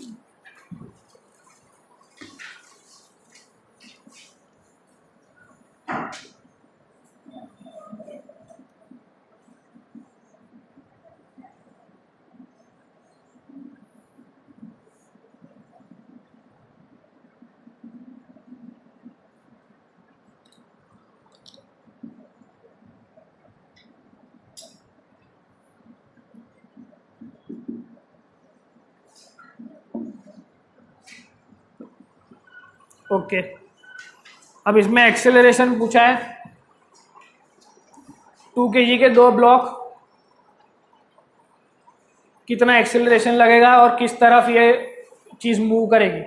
ओके, अब इसमें एक्सेलरेशन पूछा है. 2 kg के दो ब्लॉक, कितना एक्सेलरेशन लगेगा और किस तरफ ये चीज़ मूव करेगी.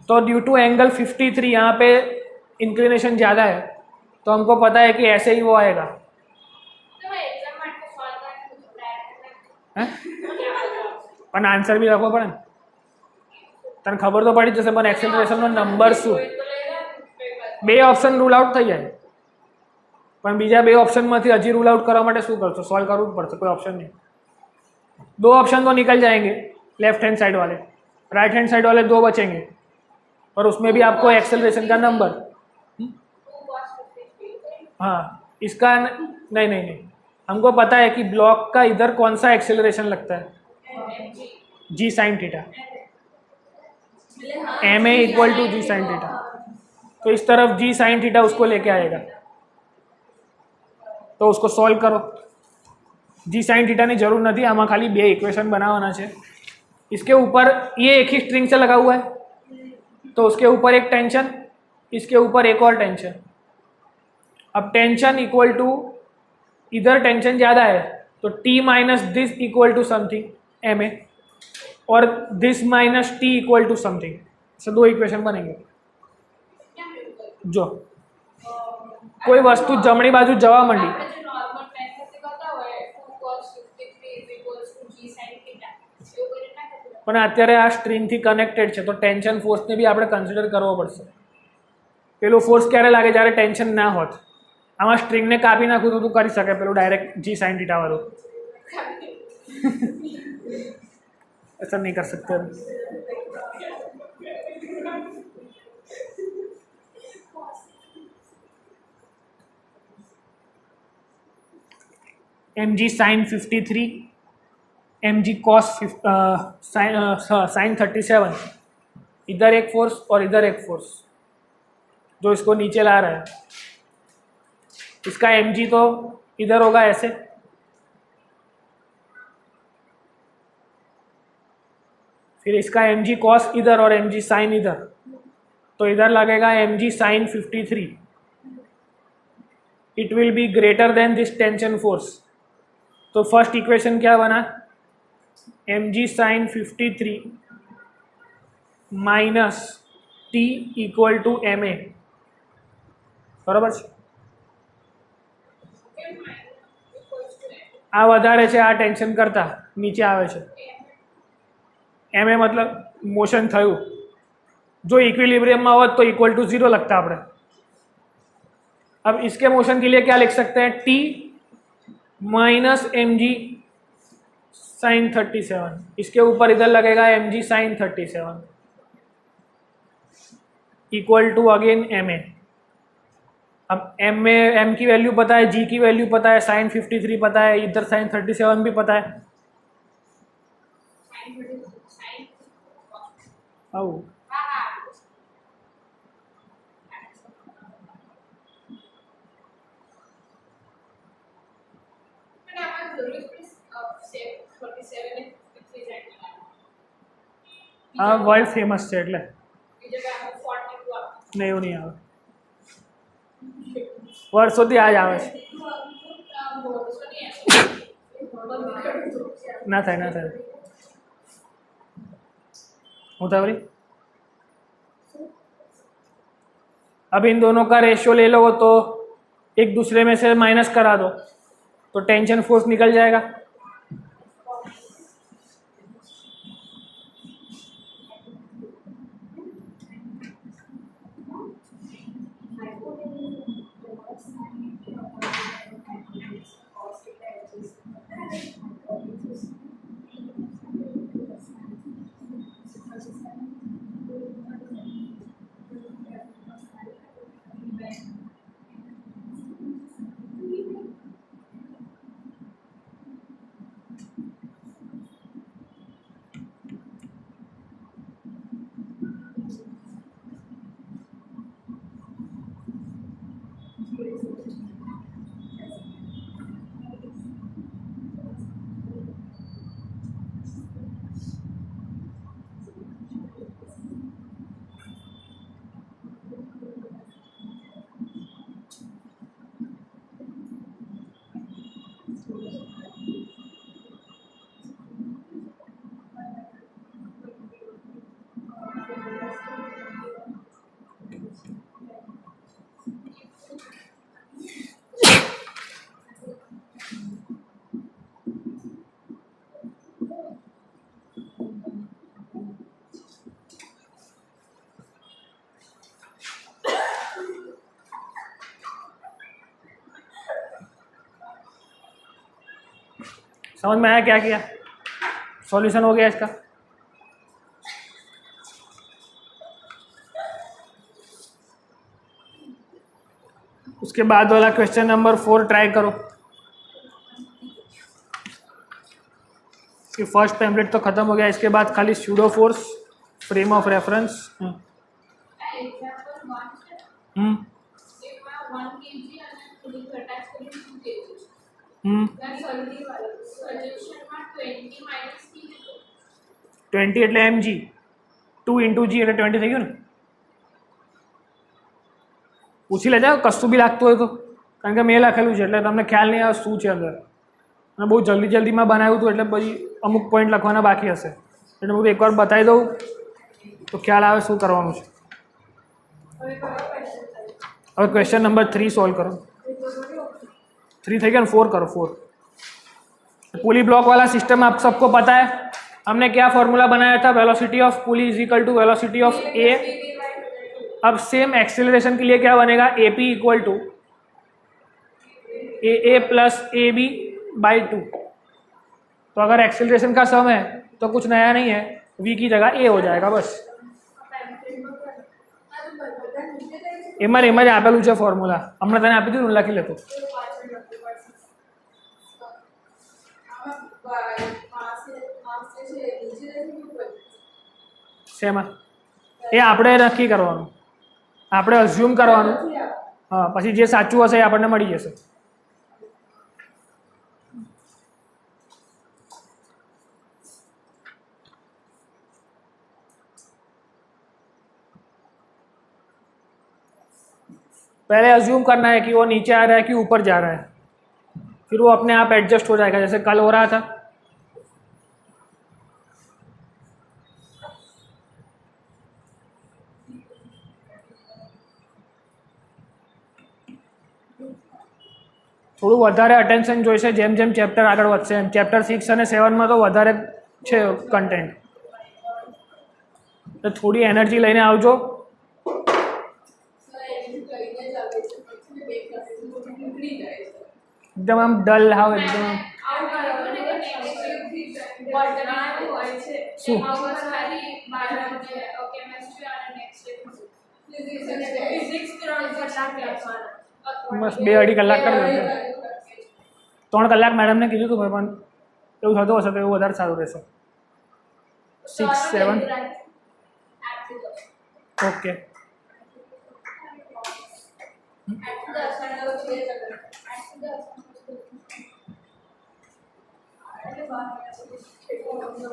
तो ड्यू टू एंगल 53 यहाँ पे इंक्लिनेशन ज़्यादा है, तो हमको पता है कि ऐसे ही वो आएगा. પણ આન્સર બી લખવો પડે ને. તને ખબર તો પડી જશે, પણ એક્સેલરેશનનો નંબર શું, બે ઓપ્શન રૂલ આઉટ થઈ જાય. પણ બીજા બે ઓપ્શનમાંથી હજી રૂલ आउट કરવા માટે શું કરશો, सॉल्व કરવું જ પડશે, कोई ऑप्शन नहीं. 2 ऑप्शन तो निकल जाएंगे लेफ्ट हैंड साइड वाले, राइट हैंड साइड वाले 2 बचेंगे, और उसमें भी आपको एक्सेलरेशन का नंबर. हाँ, इसका नहीं नहीं नहीं, हमको पता है कि ब्लॉक का इधर कौन सा एक्सेलरेशन लगता है, g sine theta, m a equal to g sine theta. तो इस तरफ जी साइन थीटा उसको लेके आएगा, तो उसको सॉल्व करो. जी साइन थीटा की जरूर नहीं, आमा खाली 2 इक्वेशन बनावाना है. इसके ऊपर ये एक ही स्ट्रिंग से लगा हुआ है, तो उसके ऊपर एक टेंशन, इसके ऊपर एक और टेंशन. अब टेंशन इक्वल टू, इधर टेंशन ज़्यादा है तो T minus this equal to something m a, और this minus T equal to something. ऐसे 2 इक्वेशन बनेंगे. जो कोई वस्तु जमणी बाजू जवा मंडी, પણ અત્યારે આ સ્ટ્રિંગથી કનેક્ટેડ છે, તો ટેન્શન ફોર્સને બી આપણે કન્સિડર કરવો પડશે. પેલું ફોર્સ ક્યારે લાગે, જ્યારે ટેન્શન ના હોત. આમાં સ્ટ્રિંગને કાપી નાખું તો તું કરી શકે પેલું ડાયરેક્ટ જી સાइन थीटा વાળું. ऐसा नहीं कर सकते. mg sin 53, mg cos sin 37, इधर एक फोर्स और इधर एक फोर्स जो इसको नीचे ला रहा है. इसका mg तो इधर होगा ऐसे, फिर इसका mg cos इधर और mg sin इधर, तो इधर लगेगा mg sin 53. It will be greater than this tension force. तो फर्स्ट इक्वेशन क्या बना, mg sin 53 minus T equal to m a. बराबर છે. આ વધારે છે આ ટેન્શન કરતા, નીચે આવે છે. एम ए मतलब मोशन થયું. जो इक्विलिब्रियम में होत तो इक्वल टू 0 लगता આપણે. अब इसके मोशन के लिए क्या लिख सकते हैं, T minus m g sine 37, इसके ऊपर इधर लगेगा mg sine 37 equal to again ma। अब m में m की वैल्यू पता है, g की वैल्यू पता है, साइन 53 पता है, इधर साइन 37 भी पता है। आओ हाँ वर्ल्ड फेमस છે એટલે નહીં એવું નહીં આવે, વર્ષોથી આ જ આવે છે, ના થાય ના થાય હું था अब इन दोनों का रेशियो ले लो तो एक दूसरे में से माइनस करा दो तो टेंशन फोर्स निकल जाएगा। समझ में आया क्या किया, सॉल्यूशन हो गया इसका। उसके बाद वाला क्वेश्चन नंबर 4 ट्राई करो। ये फर्स्ट पैम्पलेट तो खत्म हो गया, इसके बाद खाली pseudo force, frame of reference. Twenty એટલે mg, 2 × g એટલે 20 થઈ ગયું ને। પૂછી લેજો કશું બી લાગતું હોય તો, કારણ કે મેં લખેલું છે એટલે તમને ખ્યાલ નહીં આવે શું છે અંદર, અને બહુ જલ્દી જલ્દીમાં બનાવ્યું હતું એટલે પછી અમુક પોઈન્ટ લખવાના બાકી હશે, એટલે હું એકવાર બતાવી દઉં તો ખ્યાલ આવે શું કરવાનું છે। હવે ક્વેશ્ચન નંબર 3 સોલ્વ કરો। 3 થઈ ગયા ને, 4 करो 4। पुली ब्लॉक वाला सिस्टम आप सबको पता है, हमने क्या फॉर्मूला बनाया था, velocity of pulley is equal to velocity of A. अब सेम एक्सेलरेशन के लिए क्या बनेगा, a p equal to a plus a b by 2। तो अगर एक्सेलरेशन का सम है तो कुछ नया नहीं है, वी की जगह ए हो जाएगा बस। એમાં એમાં જ આપેલું છે ફોર્મ્યુલા, હમણાં તને આપી દીધું, લખી લેતો। શેમાં એ આપણે નક્કી કરવાનું, આપણે અઝ્યુમ કરવાનું, હા પછી જે સાચું હશે એ આપણને મળી જશે। पहले अज्यूम करना है कि वो नीचे आ रहा है कि ऊपर जा रहा है, फिर वो अपने आप एडजस्ट हो जाएगा, जैसे कल हो रहा था। થોડું વધારે અટેન્શન જોઈશે જેમ જેમ ચેપ્ટર આગળ વધશે એમ। ચેપ્ટર 6 અને 7 માં તો વધારે છે કન્ટેન્ટ, તો થોડી એનર્જી લઈને આવજો। एकदम हम डल हाउ एकदम શું બસ 2-2.5 કલાક કરી દેજો. 3 કલાક મેડમને કીધું હતું પણ એવું થતું હશે તો એવું વધારે સારું રહેશે. 6, 7 ઓકે.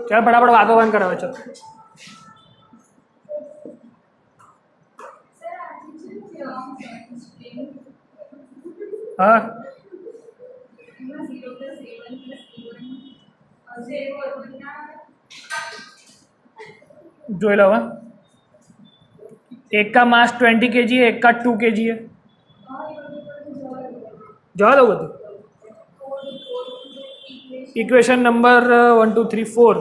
ચાલ ફટાફટ વાતો બંધ કરાવે છે. હા જોઈ लो. एक का मास 20 kg है, एक का 2 kg है. जवा दो બધું. Equation number 1 2 3 4.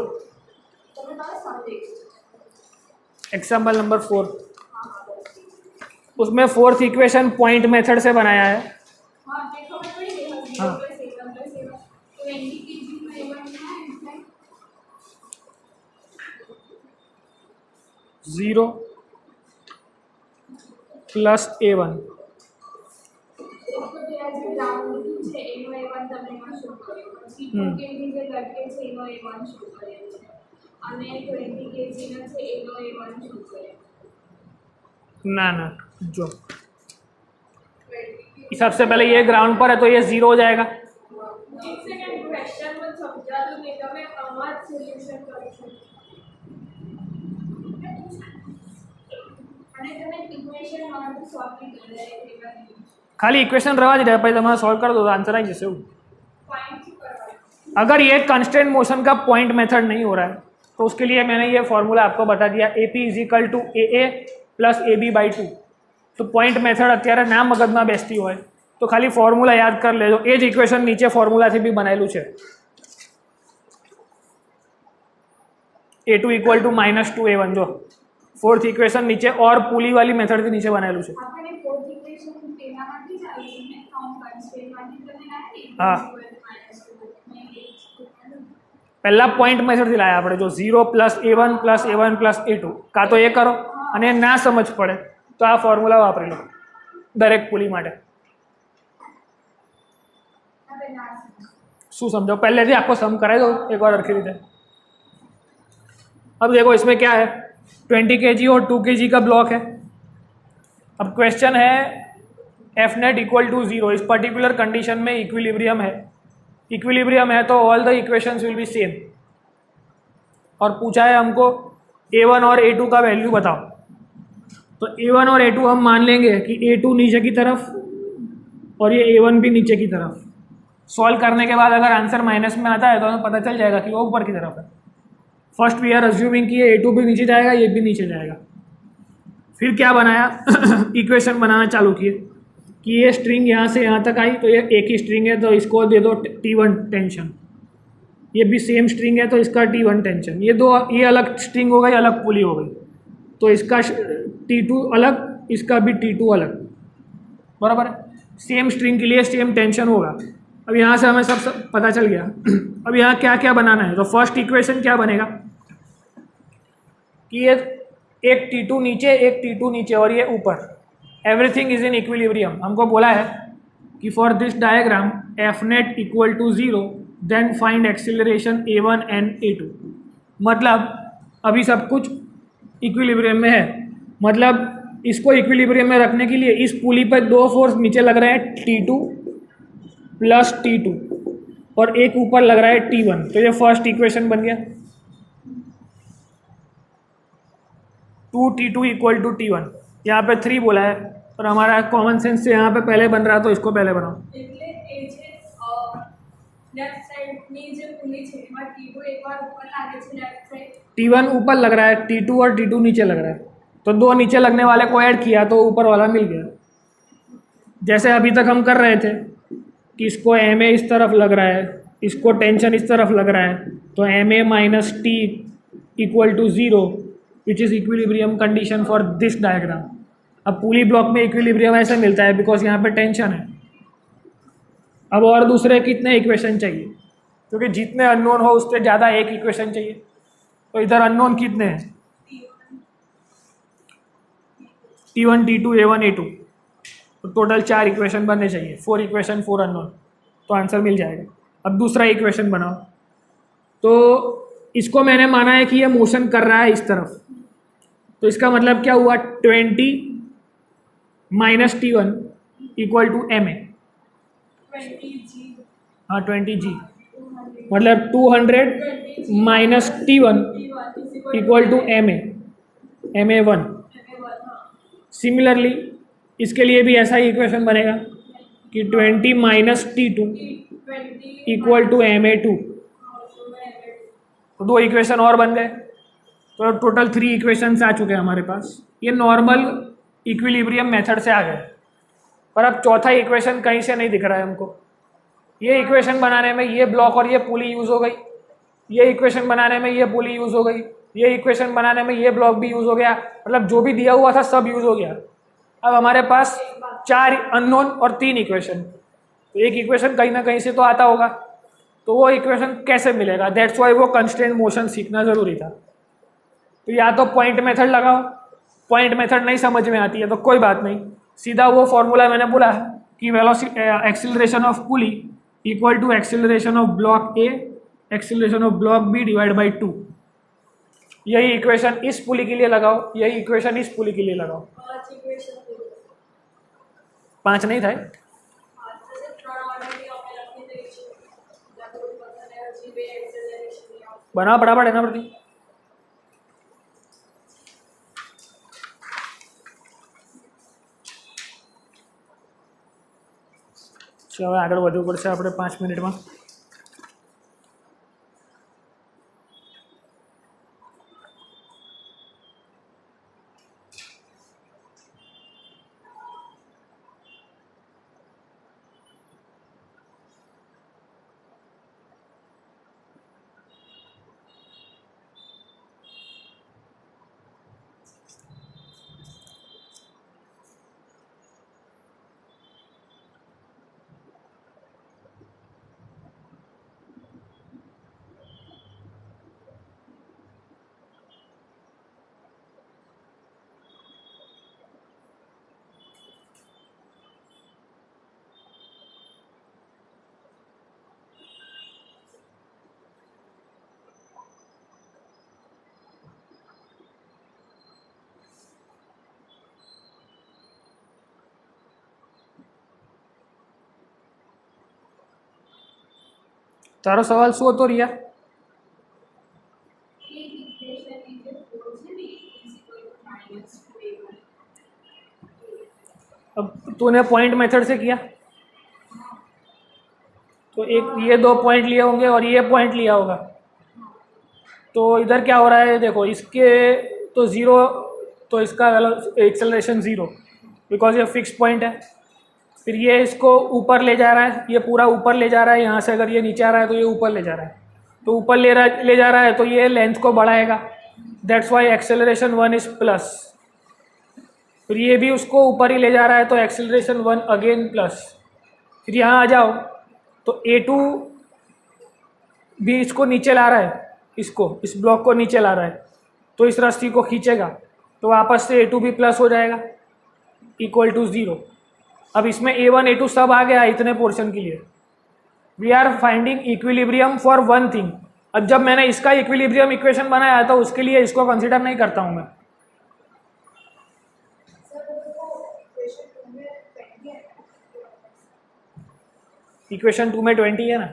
Example number 4. उसमें 4th इक्वेशन पॉइंट मेथड से बनाया है. हाँ 0 प्लस A1. ना ना जो सबसे पहले ये ग्राउंड पर है तो ये 0 हो जाएगा. खाली इक्वेशन रवा दीजिए भाई तुम्हारा सॉल्व कर दो तो आंसर आई जैसे. अगर ये कंस्टेंट मोशन का पॉइंट मेथड नहीं हो रहा है तो उसके लिए मैंने ये फॉर्मूला आपको बता दिया AP = AA + AB/2. तो पॉइंट मेथड अत्यारे ना मगज में बेसती हो तो खाली फॉर्मूला याद कर लेजो. ए ज इक्वेशन नीचे फॉर्मूला थी भी बनायेलू है. A2 = -2A1 जो 4th इक्वेशन नीचे और पुली वाली मेथड थी नीचे बनायेलू है. हाँ पहला पॉइंट मेथड थी लाया આપણે जो 0 + A1 + A1 + A2. का तो ये करो અને ના સમજ પડે તો આ ફોર્મ્યુલા વાપરી લો દરેક પુલી માટે. શું સમજો પહેલેથી આખો સમ કરાવી દો एक बार रखी रीते. अब देखो इसमें क्या है 20 kg और 2 kg का ब्लॉक है. अब क्वेश्चन है F net = 0. इस पर्टिकुलर कंडीशन में इक्विलिब्रियम है. इक्विलिब्रियम है तो all the equations will be same. और पूछा है हमको A1 और A2 का वैल्यू बताओ. तो A1 और A2 हम मान लेंगे कि A2 नीचे की तरफ और ये A1 भी नीचे की तरफ. सॉल्व करने के बाद अगर आंसर माइनस में आता है तो हमें पता चल जाएगा कि वो ऊपर की तरफ है. फर्स्ट वी आर अज्यूमिंग कि ये A2 भी नीचे जाएगा, ये भी नीचे जाएगा. फिर क्या बनाया इक्वेशन बनाना चालू किए कि ये स्ट्रिंग यहाँ से यहाँ तक आई तो ये एक ही स्ट्रिंग है तो इसको दे दो T1 टेंशन. ये भी सेम स्ट्रिंग है तो इसका T1 टेंशन. ये दो ये अलग स्ट्रिंग हो गई, अलग पुली हो गई तो इसका T2 अलग, इसका भी T2 अलग. बराबर है. सेम स्ट्रिंग के लिए सेम टेंशन होगा. अब यहाँ से हमें सब पता चल गया. अब यहाँ क्या क्या बनाना है. तो फर्स्ट इक्वेशन क्या बनेगा कि ये एक T2 नीचे, एक T2 नीचे और ये ऊपर. Everything is in equilibrium. हमको बोला है कि for this diagram F net = 0 then find acceleration A1 and A2. मतलब अभी सब कुछ इक्विलिब्रियम में है. मतलब इसको इक्विलिब्रियम में रखने के लिए इस पुली पर दो फोर्स नीचे लग रहे हैं T2 + T2 और एक ऊपर लग रहा है T1. तो ये फर्स्ट इक्वेशन बन गया 2T2 = T1. यहाँ पे 3 बोला है और हमारा कॉमन सेंस से यहाँ पे पहले बन रहा है तो इसको पहले बनाओ. T1 ऊपर लग रहा है, T2 और T2 नीचे लग रहा है तो दो नीचे लगने वाले को ऐड किया तो ऊपर वाला मिल गया. जैसे अभी तक हम कर रहे थे कि इसको MA इस तरफ लग रहा है, इसको टेंशन इस तरफ लग रहा है तो MA - T = 0 which is equilibrium condition for this diagram. अब पुली ब्लॉक में इक्विलिब्रियम ऐसे मिलता है बिकॉज यहाँ पे टेंशन है. अब और दूसरे कितने इक्वेशन चाहिए क्योंकि जितने अननोन हो उससे ज़्यादा एक इक्वेशन चाहिए. तो इधर अननोन कितने हैं? T1 T2 A1 A2, तो टोटल 4 इक्वेशन बनने चाहिए, 4 इक्वेशन 4 अननोन, तो आंसर मिल जाएगा। अब दूसरा इक्वेशन बनाओ। तो इसको मैंने माना है कि ये मोशन कर रहा है इस तरफ, तो इसका मतलब क्या हुआ? 20 minus T1 equal to m a. हाँ 20G, मतलब 200 minus T1 equal to m a 1। Similarly इसके लिए भी ऐसा ही इक्वेशन बनेगा कि 20 minus T2 equal to m a 2। तो 2 इक्वेशन और बन गए, तो टोटल 3 इक्वेशंस आ चुके हैं हमारे पास। ये नॉर्मल इक्विलिब्रियम मेथड से आ गए, पर अब चौथा इक्वेशन कहीं से नहीं दिख रहा है हमको। ये इक्वेशन बनाने में ये ब्लॉक और ये पुली यूज़ हो गई, ये इक्वेशन बनाने में ये पुली यूज़ हो गई, ये इक्वेशन बनाने में ये ब्लॉक भी यूज़ हो गया, मतलब जो भी दिया हुआ था सब यूज़ हो गया। अब हमारे पास 4 अननोन और 3 इक्वेशन, तो एक इक्वेशन कहीं ना कहीं से तो आता होगा, तो वो इक्वेशन कैसे मिलेगा? दैट्स वाई वो कंस्ट्रेंट मोशन सीखना ज़रूरी था। तो या तो पॉइंट मेथड लगाओ, पॉइंट मेथड नहीं समझ में आती है तो कोई बात नहीं, सीधा वो फॉर्मूला मैंने बोला है कि velocity acceleration of pulley equal to acceleration of block A acceleration of block B divide by 2। यही इक्वेशन इस पुली के लिए लगाओ, यही इक्वेशन इस पुली के लिए लगाओ। 5 नहीं था? बना बराबर है ना प्रति? चलो આગળ વધવું પડશે આપણે 5 મિનિટમાં। તારો સવાલ શું હતો રિયા? अब तूने पॉइंट मेथड से किया, तो एक ये 2 पॉइंट लिए होंगे और ये पॉइंट लिया होगा, तो इधर क्या हो रहा है देखो, इसके तो 0, तो इसका एक्सेलरेशन 0 बिकॉज ये फिक्स पॉइंट है। फिर ये इसको ऊपर ले जा रहा है, ये पूरा ऊपर ले जा रहा है, यहाँ से अगर ये नीचे आ रहा है तो ये ऊपर ले जा रहा है, तो ऊपर ले जा रहा है तो ये लेंथ को बढ़ाएगा, that's why acceleration 1 is plus. फिर ये भी उसको ऊपर ही ले जा रहा है तो एक्सेलरेशन 1 अगेन प्लस। फिर यहाँ आ जाओ तो A2 भी इसको नीचे ला रहा है, इसको इस ब्लॉक को नीचे ला रहा है, तो इस रस्सी को खींचेगा तो वापस से A2 भी प्लस हो जाएगा इक्वल टू 0। अब इसमें A1 A2 सब आ गया इतने पोर्शन के लिए। We are finding equilibrium for one thing. अब जब मैंने इसका इक्विलिब्रियम इक्वेशन बनाया तो उसके लिए इसको कंसीडर नहीं करता हूँ मैं। इक्वेशन 2 में 20 है ना,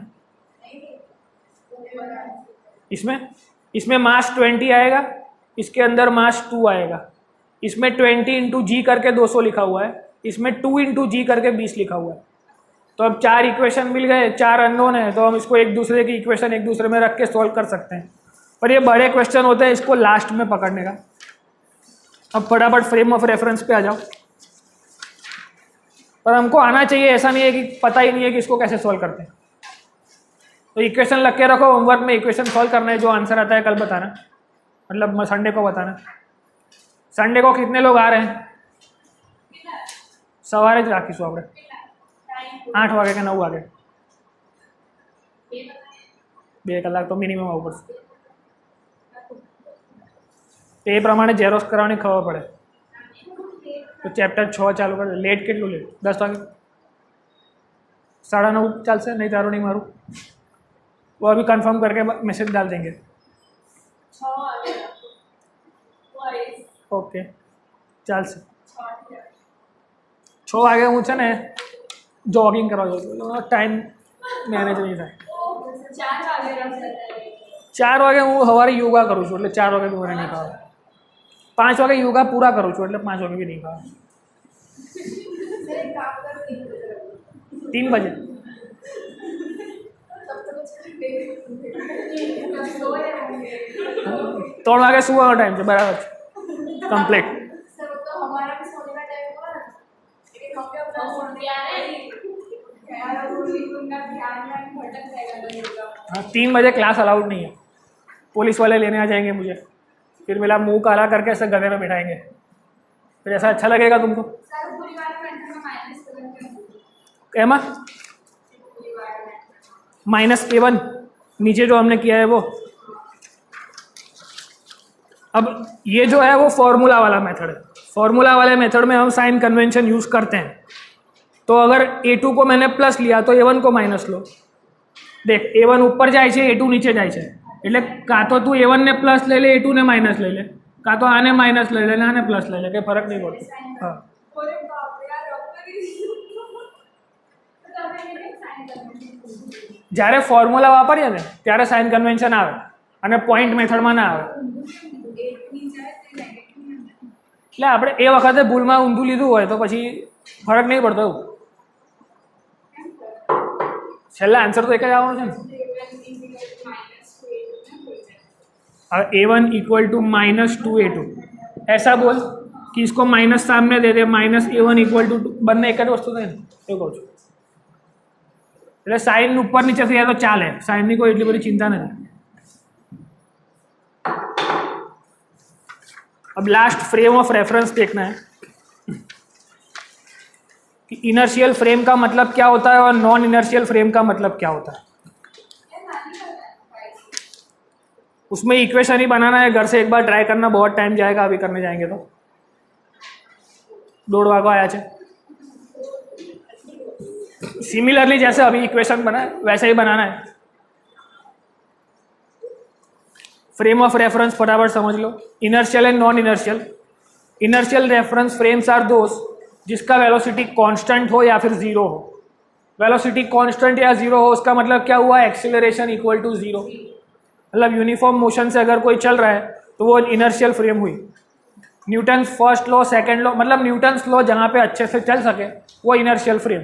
इसमें मास 20 आएगा, इसके अंदर मास 2 आएगा, इसमें 20 इंटू जी करके 200 लिखा हुआ है, इसमें 2 इंटू जी करके 20 लिखा हुआ है। तो अब 4 इक्वेशन मिल गए, 4 अननोन है, तो हम इसको एक दूसरे की इक्वेशन एक दूसरे में रख के सॉल्व कर सकते हैं। पर ये बड़े क्वेश्चन होते हैं, इसको लास्ट में पकड़ने का। अब फटाफट फ्रेम ऑफ रेफरेंस पे आ जाओ। पर हमको आना चाहिए, ऐसा नहीं है कि पता ही नहीं है कि इसको कैसे सॉल्व करते हैं। तो इक्वेशन लग के रखो, होमवर्क में इक्वेशन सॉल्व करना है, जो आंसर आता है कल बताना, मतलब संडे को बताना। संडे को कितने लोग आ रहे हैं? सवारे ज राखीशू આપણે 8 વાગે કે 9 વાગે, 2 કલાક તો મિનિમમ આવવું પડશે। તો એ પ્રમાણે ઝેરોક્સ કરાવવાની ખબર પડે. તો ચેપ્ટર 6 ચાલુ કરે. લેટ કેટલું લેટ? 10 વાગે? 9:30 ચાલશે? નહીં તારું નહીં મારું? वो अभी कंफर्म करके मैसेज डाल देंगे. ओके ચાલશે. 6 વાગે હું છે ને જોગિંગ કરવા જાઉં, ટાઈમ મેનેજ નહીં થાય. 4 વાગે હું સવારે યોગા કરું છું, એટલે 4 વાગે બી મને નહીં ખાવા. 5 વાગે યોગા પૂરા કરું છું, એટલે 5 વાગે બી નહીં ખાવા. 3 बजे 3 વાગે સુવાનો ટાઈમ છે, બરાબર છે, કમ્પ્લીટ. हाँ 3 बजे क्लास अलाउड नहीं है. पुलिस वाले लेने आ जाएंगे मुझे, फिर मेरा मुंह काला करके ऐसे गधे में बिठाएंगे. फिर ऐसा अच्छा लगेगा तुमको? एमा -A1 नीचे जो हमने किया है वो. अब ये जो है वो फॉर्मूला वाला मेथड है. फॉर्मूला वाले मेथड में हम साइन कन्वेंशन यूज करते हैं. तो अगर A2 को मैंने प्लस लिया तो A1 को माइनस लो. देख A1 ऊपर जाए છે, A2 नीचे जाए છે, એટલે કાં તો તું A1 ને પ્લસ લઈ લે, A2 ને માઇનસ લઈ લે, કાં તો આને માઇનસ લઈ લે ને આને પ્લસ લઈ લે, કંઈ ફરક નહીં પડતો. હા જ્યારે ફોર્મ્યુલા વાપરીએ ને ત્યારે સાઇન કન્વેન્શન આવે અને પોઈન્ટ મેથડમાં ના આવે. એટલે આપણે એ વખતે ભૂલમાં ઊંધું લીધું હોય તો પછી ફરક નહીં પડતો. એવું છેલ્લા આન્સર તો એક જ આવવાનો છે ને. A1 इक्वल टू -2A2 ऐसा बोल कि इसको माइनस सामने दे दे, -A1 इक्वल टू બંને એક જ વસ્તુ થાય ને, એવું કહું છું. એટલે સાઇન ઉપર નીચે થઈ જાય તો ચાલે, સાઇનની કોઈ એટલી બધી ચિંતા નથી. अब लास्ट फ्रेम ऑफ रेफरेंस देखना है कि इनर्शियल फ्रेम का मतलब क्या होता है और नॉन इनर्शियल फ्रेम का मतलब क्या होता है. उसमें इक्वेशन ही बनाना है, घर से एक बार ट्राई करना, बहुत टाइम जाएगा अभी करने जाएंगे तो. 1:30 वागो आया है. सिमिलरली जैसे अभी इक्वेशन बना है वैसे ही बनाना है. फ्रेम ऑफ रेफरेंस फटाफट समझ लो. Inertial and non inertial. Inertial reference frames are those जिसका वेलोसिटी कांस्टेंट हो या फिर 0 हो. वेलोसिटी कांस्टेंट या 0 हो उसका मतलब क्या हुआ? Acceleration equal to 0. मतलब यूनिफॉर्म मोशन से अगर कोई चल रहा है तो वो इनर्शियल फ्रेम हुई. Newton first law, second law, मतलब न्यूटन्स लॉ जहाँ पे अच्छे से चल सके वो इनर्शियल फ्रेम.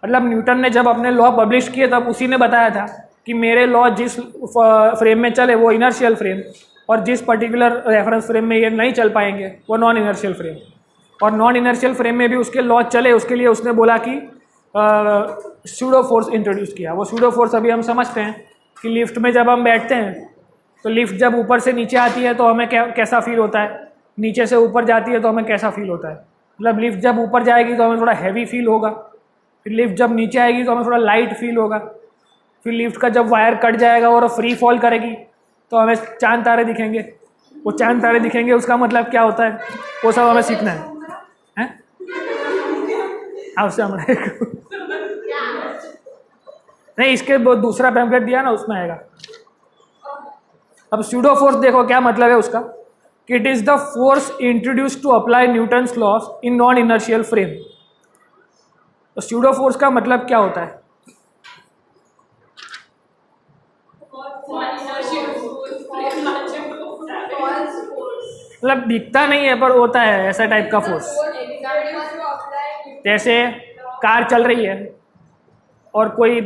मतलब न्यूटन ने जब अपने लॉ पब्लिश किए तब उसी ने बताया था कि मेरे लॉ जिस फ्रेम में चले वो इनर्शियल फ्रेम, और जिस पर्टिकुलर रेफरेंस फ्रेम में ये नहीं चल पाएंगे वो नॉन इनर्शियल फ्रेम. और नॉन इनर्शियल फ्रेम में भी उसके लॉ चले, उसके लिए उसने बोला कि सूडो फोर्स इंट्रोड्यूस किया. वो सूडो फोर्स अभी हम समझते हैं कि लिफ्ट में जब हम बैठते हैं तो लिफ्ट जब ऊपर से नीचे आती है तो हमें कैसा फील होता है, नीचे से ऊपर जाती है तो हमें कैसा फील होता है. मतलब लिफ्ट जब ऊपर जाएगी तो हमें थोड़ा हैवी फील होगा, फिर लिफ्ट जब नीचे आएगी तो हमें थोड़ा लाइट फील होगा, फिर लिफ्ट का जब वायर कट जाएगा और फ्री फॉल करेगी तो हमें चांद तारे दिखेंगे. वो चांद तारे दिखेंगे उसका मतलब क्या होता है वो सब हमें सीखना है. आपसे हम नहीं, इसके दूसरा पैम्फलेट दिया ना उसमें आएगा. अब सूडो फोर्स देखो क्या मतलब है उसका, कि it is the force introduce to apply Newton's laws in non inertial frame. तो सूडो फोर्स का मतलब क्या होता है? मतलब दिखता नहीं है पर होता है ऐसा टाइप का फोर्स. जैसे कार चल रही है और कोई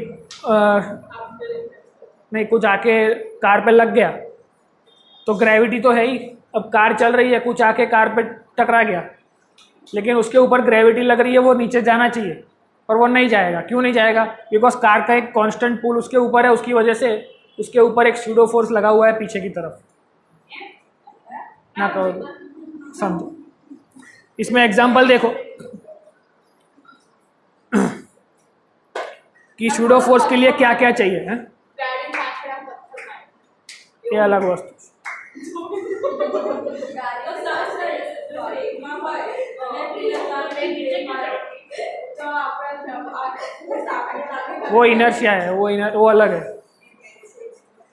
नहीं कुछ आके कार पे लग गया तो ग्रेविटी तो है ही. अब कार चल रही है, कुछ आके कार पे टकरा गया, लेकिन उसके ऊपर ग्रेविटी लग रही है, वो नीचे जाना चाहिए पर वो नहीं जाएगा. क्यों नहीं जाएगा? बिकॉज कार का एक कांस्टेंट पुल उसके ऊपर है, उसकी वजह से उसके ऊपर एक सूडो फोर्स लगा हुआ है पीछे की तरफ. ना तो समझो. इसमें एग्जांपल देखो कि सूडो फोर्स के लिए क्या क्या चाहिए है. ये अलग वस्तु. वो इनर्शिया है, वो अलग है।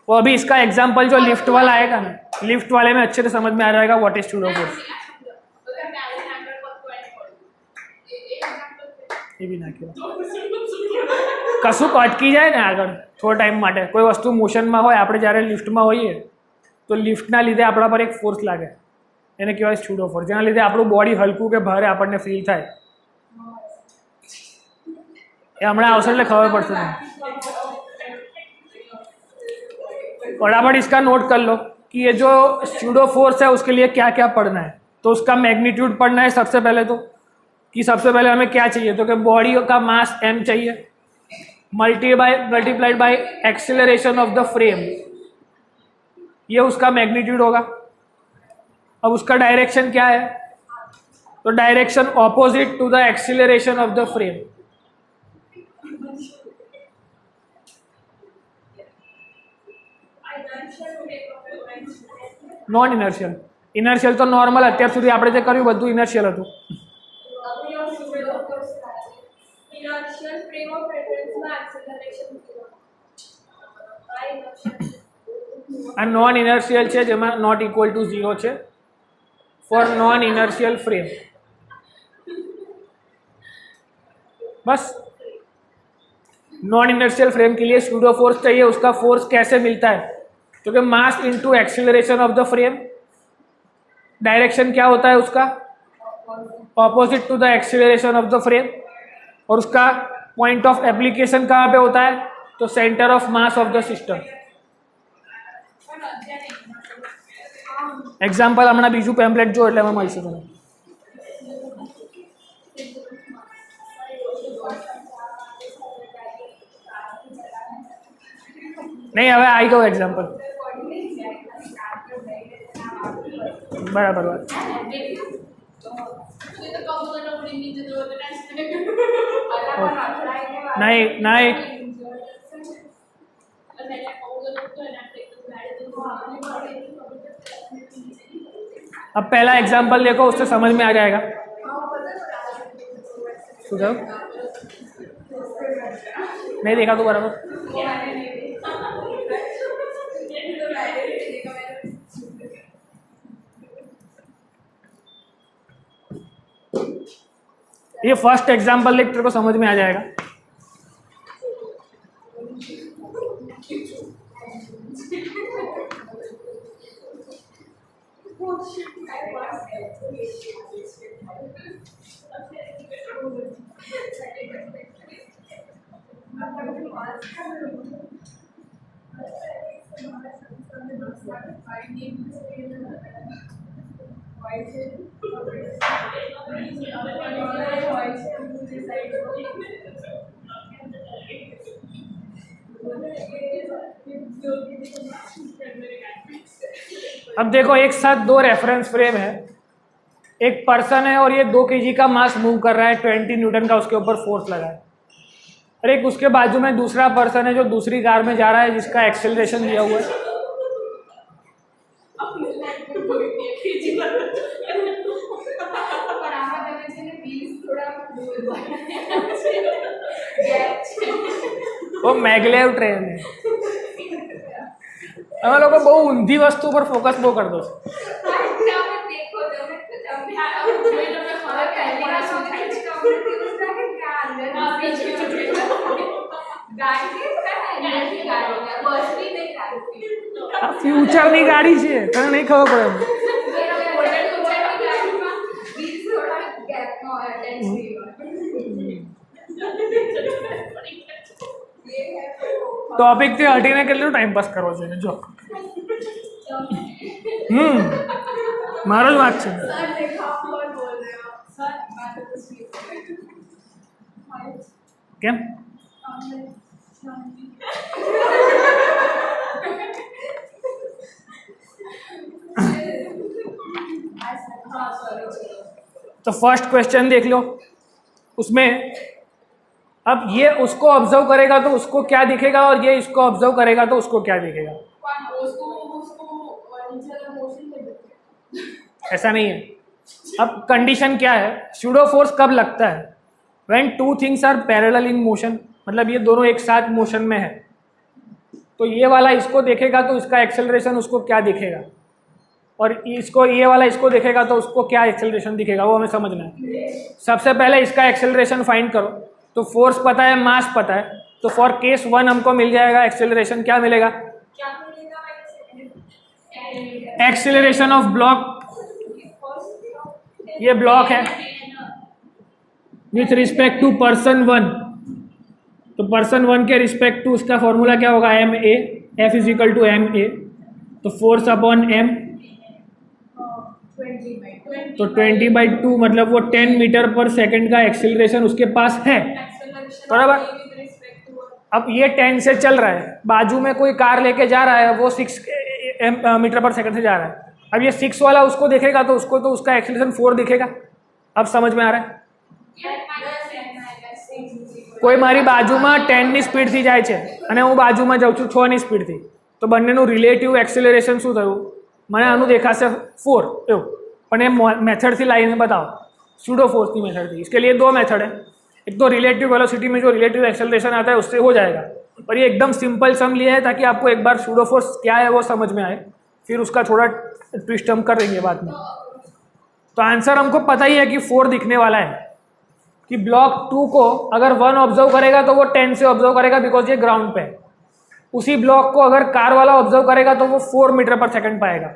वो अभी इसका एग्जाम्पल जो लिफ्ट वाला आएगा ना, लिफ्ट वाले में अच्छे से समझ में आ जाएगा व्हाट इज स्यूडो फोर्स। ये भी ना कशुक अटकी जाए ने આગળ થોડા ટાઈમ માટે કોઈ વસ્તુ મોશનમાં હોય, આપણે જ્યારે લિફ્ટમાં હોઈએ તો લિફ્ટના લીધે આપણા પર એક ફોર્સ લાગે, એને કહેવાય સ્યુડો ફોર્સ, જેના લીધે આપણું બોડી હલકું કે ભારે આપણને ફીલ થાય। એ હમણાં આવશે એટલે ખબર પડશે તમને। फटाफट इसका नोट कर लो कि ये जो स्यूडो फोर्स है उसके लिए क्या क्या पढ़ना है। तो उसका मैग्नीट्यूड पढ़ना है सबसे पहले, तो कि सबसे पहले हमें क्या चाहिए, तो कि बॉडी का मास m चाहिए multiplied by acceleration of the frame, ये उसका मैग्नीट्यूड होगा। अब उसका डायरेक्शन क्या है, तो direction opposite to the acceleration of the frame. Non inertial, inertial तो नॉर्मल અત્યાર સુધી આપણે જે કર્યું બધું ઇનર્शियल હતું। આ નોન ઇનર્शियल છે જેમાં નોટ ઇક્વલ ટુ 0 છે ફોર नॉन इनर्शियल फ्रेम। बस नॉन इनर्शियल फ्रेम के लिए स्यूडो फोर्स चाहिए। उसका फोर्स कैसे मिलता है, तो कि mass into acceleration of the frame. Direction क्या होता है उसका, opposite to the acceleration of the frame. और उसका पॉइंट ऑफ एप्लीकेशन कहाँ पे होता है, तो centre of mass of the system. Example हमने बीजू पेम्पलेट जो એટલે એમાં મળશે તમને। नहीं હવે आई गयो एग्जाम्पल बराबर बात। नहीं नहीं अब पहला एग्जाम्पल देखो, उससे समझ में आ जाएगा। सुझाव नहीं देखा तो बराबर। ये फर्स्ट एग्जाम्पल देख तेरे को समझ में आ जाएगा। अब देखो एक साथ दो रेफरेंस फ्रेम है, एक पर्सन है और ये 2 kg का मास मूव कर रहा है, 20 न्यूटन का उसके ऊपर फोर्स लगा है। और एक उसके बाजू में दूसरा पर्सन है जो दूसरी कार में जा रहा है जिसका एक्सेलरेशन दिया हुआ है। वो मैग्लेव ट्रेन है। અમે લોકો બહુ ઊંધી વસ્તુ પર ફોકસ બહુ કરતો છે। આ ફ્યુચરની ગાડી છે, તને નહીં ખબર પડે। टॉपिक થી હટીને કેટલું ટાઈમ પાસ કરવો છે જો। મારો જ વાત છે। કેમ तो फर्स्ट क्वेश्चन देख लो, उसमें अब ये उसको ऑब्जर्व करेगा तो उसको क्या दिखेगा और ये इसको ऑब्जर्व करेगा तो उसको क्या दिखेगा। ऐसा नहीं है। अब कंडीशन क्या है, स्यूडो फोर्स कब लगता है, when two things are parallel in motion, मतलब ये दोनों एक साथ मोशन में है, तो ये वाला इसको देखेगा तो इसका एक्सेलरेशन उसको क्या दिखेगा, और इसको ये वाला इसको देखेगा तो उसको क्या एक्सेलरेशन दिखेगा, वो हमें समझना है। सबसे पहले इसका एक्सेलरेशन फाइंड करो, तो फोर्स पता है, मास पता है, तो फॉर केस 1 हमको मिल जाएगा एक्सेलरेशन, क्या मिलेगा, एक्सेलरेशन ऑफ ब्लॉक, ये ब्लॉक है विथ रिस्पेक्ट टू पर्सन 1, तो पर्सन 1 के रिस्पेक्ट टू उसका फॉर्मूला क्या होगा, m a, F is equal to m a, तो फोर्स अपॉन एम, तो 20/2 मतलब वो 10 मीटर पर सेकंड का एक्सेलरेशन उसके पास है, बराबर। अब ये 10 से चल रहा है, बाजू में कोई कार लेके जा रहा है, वो 6 मीटर पर सेकंड से जा रहा है, अब ये 6 वाला उसको देखेगा तो उसको तो उसका एक्सेलरेशन 4 दिखेगा। अब समझ में आ रहा है, કોઈ મારી બાજુમાં 10 ની સ્પીડથી જાય છે અને હું બાજુમાં જાઉં છું 6 ની સ્પીડથી, તો બંનેનું રિલેટિવ એક્સિલરેશન શું થયું, મને આનું દેખાશે 4 એવું, પણ એ મેથડથી લાવીને બતાવો, સ્યુડો फोर्स मेथड थी। इसके लिए 2 मेथड है, एक तो रिलेटिव वेलोसिटी में जो रिलेटिव एक्सेलरेशन आता है उससे हो जाएगा, पर ये एकदम सिंपल सम लिया है ताकि आपको एक बार स्यूडो फोर्स क्या है वो समझ में आए, फिर उसका थोड़ा ट्विस्ट हम कर देंगे बाद में। तो आंसर हमको पता ही है कि 4 दिखने वाला है, कि ब्लॉक 2 को अगर 1 ऑब्जर्व करेगा तो वो 10 से ऑब्जर्व करेगा बिकॉज ये ग्राउंड पे है, उसी ब्लॉक को अगर कार वाला ऑब्जर्व करेगा तो वो 4 मीटर पर सेकंड पाएगा।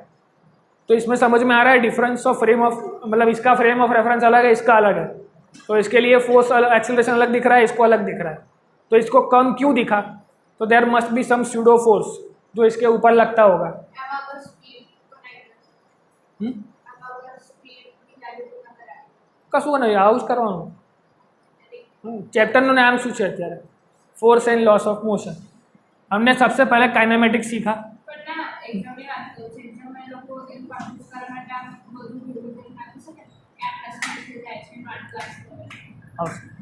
तो इसमें समझ में आ रहा है डिफरेंस ऑफ फ्रेम ऑफ, मतलब इसका फ्रेम ऑफ रेफरेंस अलग है, इसका अलग है, तो इसके लिए फोर्स एक्सेलरेशन अलग दिख रहा है, इसको अलग दिख रहा है, तो इसको कम क्यों दिखा, तो there must be some pseudo force जो इसके ऊपर लगता होगा। કશું નહીં, આવું જ કરવાનું। ચેપ્ટરનું નામ શું છે અત્યારે, force and loss of motion. हमने सबसे पहले काइनेमेटिक्स सीखा,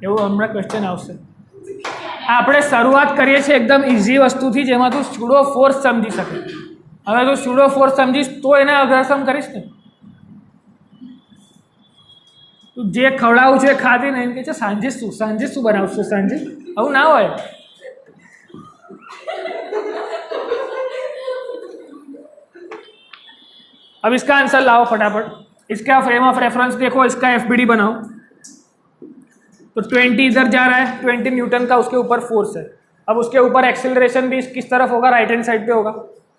એવું હમણાં ક્વેશ્ચન આવશે। આપણે શરૂઆત કરીએ છીએ એકદમ ઇઝી વસ્તુથી જેમાં તું સ્યુડો ફોર્સ સમજી શકે। હવે તું સ્યુડો ફોર્સ સમજીશ તો એને અભ્યાસમ કરીશ ને, તું જે ખવડાવું છે ખાધી ને એમ કે છે સાંજે શું બનાવશો, સાંજે આવું ના હોય। अब इसका आंसर लाओ फटाफट, इसका फ्रेम ऑफ रेफरेंस देखो, इसका एफबीडी बनाओ, तो 20 इधर जा रहा है, 20 न्यूटन का उसके ऊपर फोर्स है। अब उसके ऊपर एक्सेलरेशन भी किस तरफ होगा, राइट हैंड साइड पे होगा,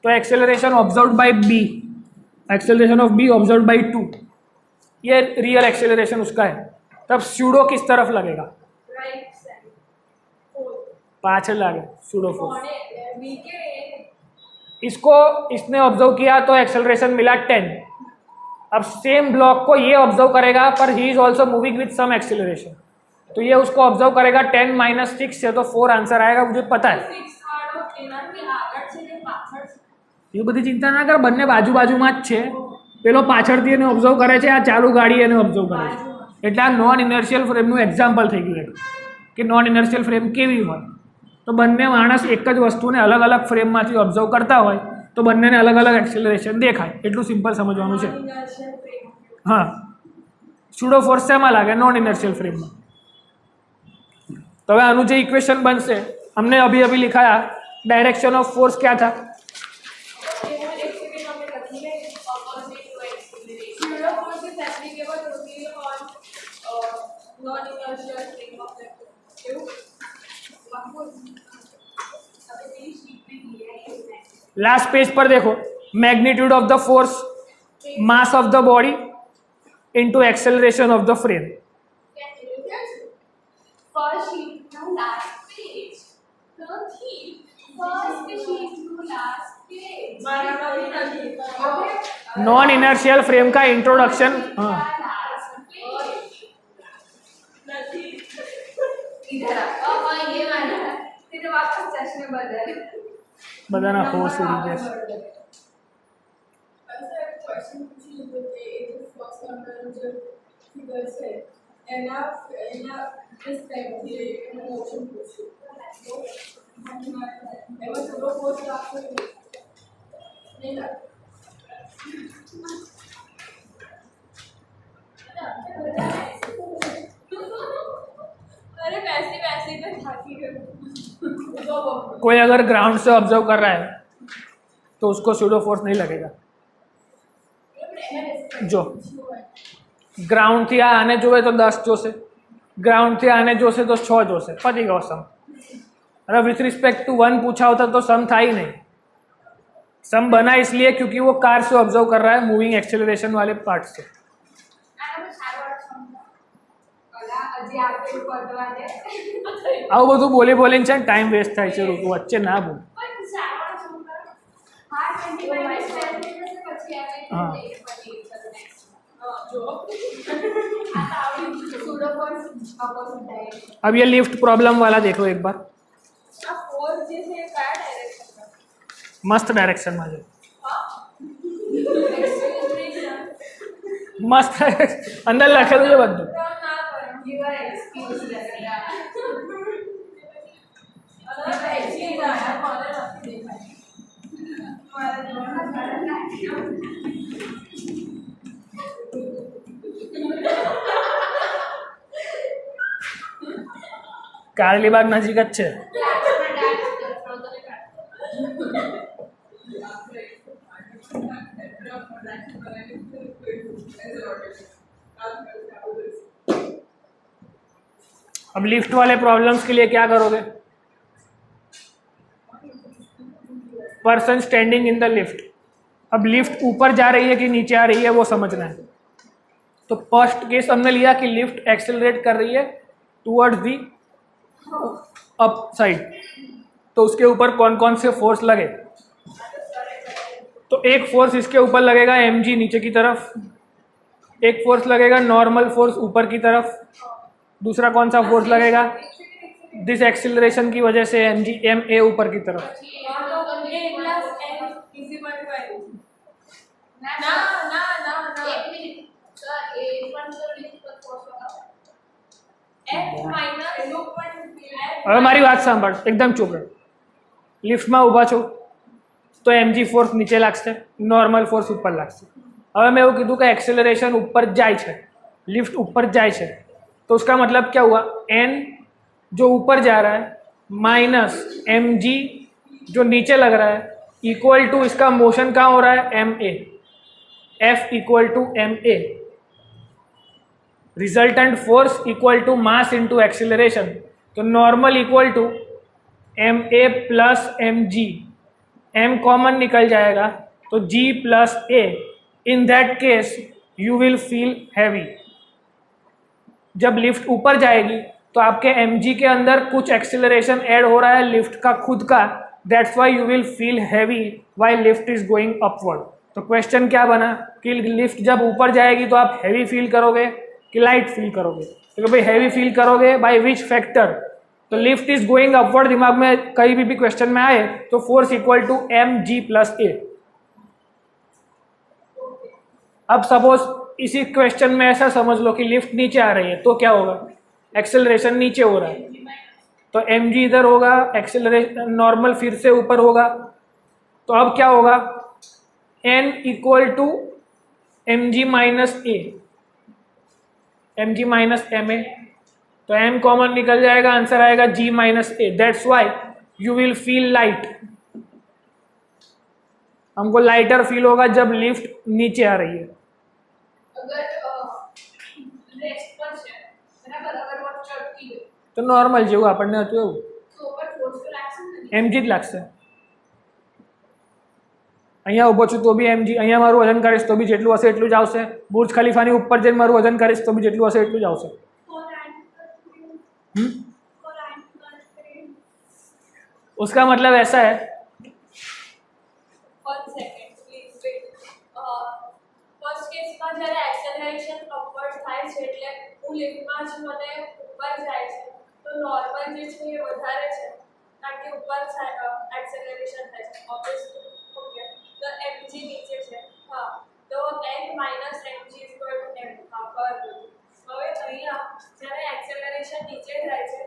तो acceleration observed by B, acceleration of B observed by 2, ये रियल एक्सेलरेशन उसका है। तब स्यूडो किस तरफ लगेगा, पाछड़ लगे स्यूडो फोर्स, इसको इसने ऑब्जर्व किया तो एक्सेलरेशन मिला 10। अब सेम ब्लॉक को ये ऑब्जर्व करेगा पर he is also moving with some acceleration, तो ये उसको ऑब्जर्व करेगा 10 - 6 से, तो 4 आंसर आएगा, मुझे पता है। ये बड़ी चिंता ना कर, બંને બાજુ બાજુમાં જ છે, પેલો પાછળથી એને ઓબ્ઝર્વ કરે છે, આ ચાલુ ગાડી એને ઓબ્ઝર્વ કરે છે, એટલે આ નોન ઇનર્શિયલ ફ્રેમનું એક્ઝામ્પલ થઈ ગયું કે નોન ઇનર્શિયલ ફ્રેમ કેવી હોય, તો બંને માણસ એક જ વસ્તુને અલગ અલગ ફ્રેમમાંથી ઓબ્ઝર્વ કરતા હોય તો બંનેને અલગ અલગ એક્સેલરેશન દેખાય, એટલું સિમ્પલ સમજવાનું છે। हाँ, સ્યુડો ફોર્સ શેમાં લાગે, નોન ઇનર્શિयल ફ્રેમમાં। तो હવે આનું જે ઇક્વેશન બનશે, हमने अभी अभी लिखाया, डायरेक्शन ऑफ फोर्स क्या था, लास्ट पेज पर देखो, magnitude of the force, mass of the body into acceleration of the frame. Non inertial frame का इंट्रोडक्शन, हाँ बदाना फोर्स उड़ी जैसे कोई अगर ग्राउंड से ऑब्जर्व कर रहा है तो उसको सूडो फोर्स नहीं लगेगा। जो ग्राउंड थी आने जो है तो 10 जो से, ग्राउंड थी आने जो से तो 6 जो से, पति गौ सम। अगर विथ रिस्पेक्ट टू 1 पूछा होता तो सम था ही नहीं। सम बना इसलिए क्योंकि वो कार से ऑब्जर्व कर रहा है मूविंग एक्सेलरेशन वाले पार्ट से। આવું બધું બોલી બોલીને છે ટાઈમ વેસ્ટ થાય છે ઋતુ, વચ્ચે ના બોલ। हाँ अब ये लिफ्ट प्रॉब्लम वाला देखो एक बार। मस्त डायरेक्शन में जो मस्त अंदर लखेલું છે બધું। કારલીબાગ નજીક જ છે। अब लिफ्ट वाले प्रॉब्लम्स के लिए क्या करोगे? Person standing in the lift. अब लिफ्ट ऊपर जा रही है कि नीचे आ रही है वो समझना है। तो फर्स्ट केस हमने लिया कि लिफ्ट एक्सेलरेट कर रही है टुवर्ड्स दी अप साइड, तो उसके ऊपर कौन कौन से फोर्स लगे? तो एक फोर्स इसके ऊपर लगेगा mg नीचे की तरफ, एक फोर्स लगेगा नॉर्मल फोर्स ऊपर की तरफ, दूसरा कौन सा फोर्स लगेगा दिस एक्सिलरेशन की वजह से mg ma ऊपर की तरफ। હવે મારી વાત સાંભળ, એકદમ ચૂપ રહો। લિફ્ટમાં ઊભા છો તો mg फोर्स नीचे लागશે, नॉर्मल फोर्स ऊपर लागશે। હવે मैं એવું કીધું કે एक्सेलरेशन ऊपर જાય છે, लिफ्ट ऊपर જાય છે, तो उसका मतलब क्या हुआ? n जो ऊपर जा रहा है माइनस mg जो नीचे लग रहा है इक्वल टू इसका मोशन कहाँ हो रहा है? ma। f equal to ma। Resultant force equal to mass into acceleration, तो normal equal to ma plus mg, m common निकल जाएगा तो g plus a। In that case you will feel heavy. जब lift ऊपर जाएगी तो आपके mg के अंदर कुछ एक्सेलरेशन ऐड हो रहा है लिफ्ट का खुद का, that's why you will feel heavy why lift is going upward. तो क्वेश्चन क्या बना कि लिफ्ट जब ऊपर जाएगी तो आप हैवी फील करोगे कि लाइट फील करोगे? तो भाई हैवी फील करोगे बाय विच फैक्टर? तो लिफ्ट इज गोइंग अपवर्ड दिमाग में कहीं भी क्वेश्चन में आए तो force equal to mg plus a। अब सपोज इसी क्वेश्चन में ऐसा समझ लो कि लिफ्ट नीचे आ रही है तो क्या होगा? एक्सेलरेशन नीचे हो रहा है तो mg इधर होगा, एक्सेलरेशन नॉर्मल फिर से ऊपर होगा, तो अब क्या होगा? n equal to mg minus a, mg minus ma, तो m कॉमन निकल जाएगा, आंसर आएगा g minus a। That's why you will feel light. हमको लाइटर फील होगा जब लिफ्ट नीचे आ रही है। तो नॉर्मल जेवुं આપણને હતું એવું mg જ લાગશે। અહીંયા ઊભો છું તો બી mg, અહીંયા મારું વજન કરીશ તો બી જેટલું હશે એટલું જ આવશે, બુર્જ ખલીફાની ઉપર જઈને મારું વજન કરીશ તો બી જેટલું હશે એટલું જ આવશે। उसका मतलब ऐसा है तो नॉर्मल જે છે એ વધારે છે કારણ કે ઉપર એક્સેલરેશન થાય છે ઓબ્વિયસલી। ઓકે તો mg નીચે છે, હા, તો n minus mg equal to m। હા, બરાબર। હવે અહીંયા જ્યારે એક્સેલરેશન નીચે જાય છે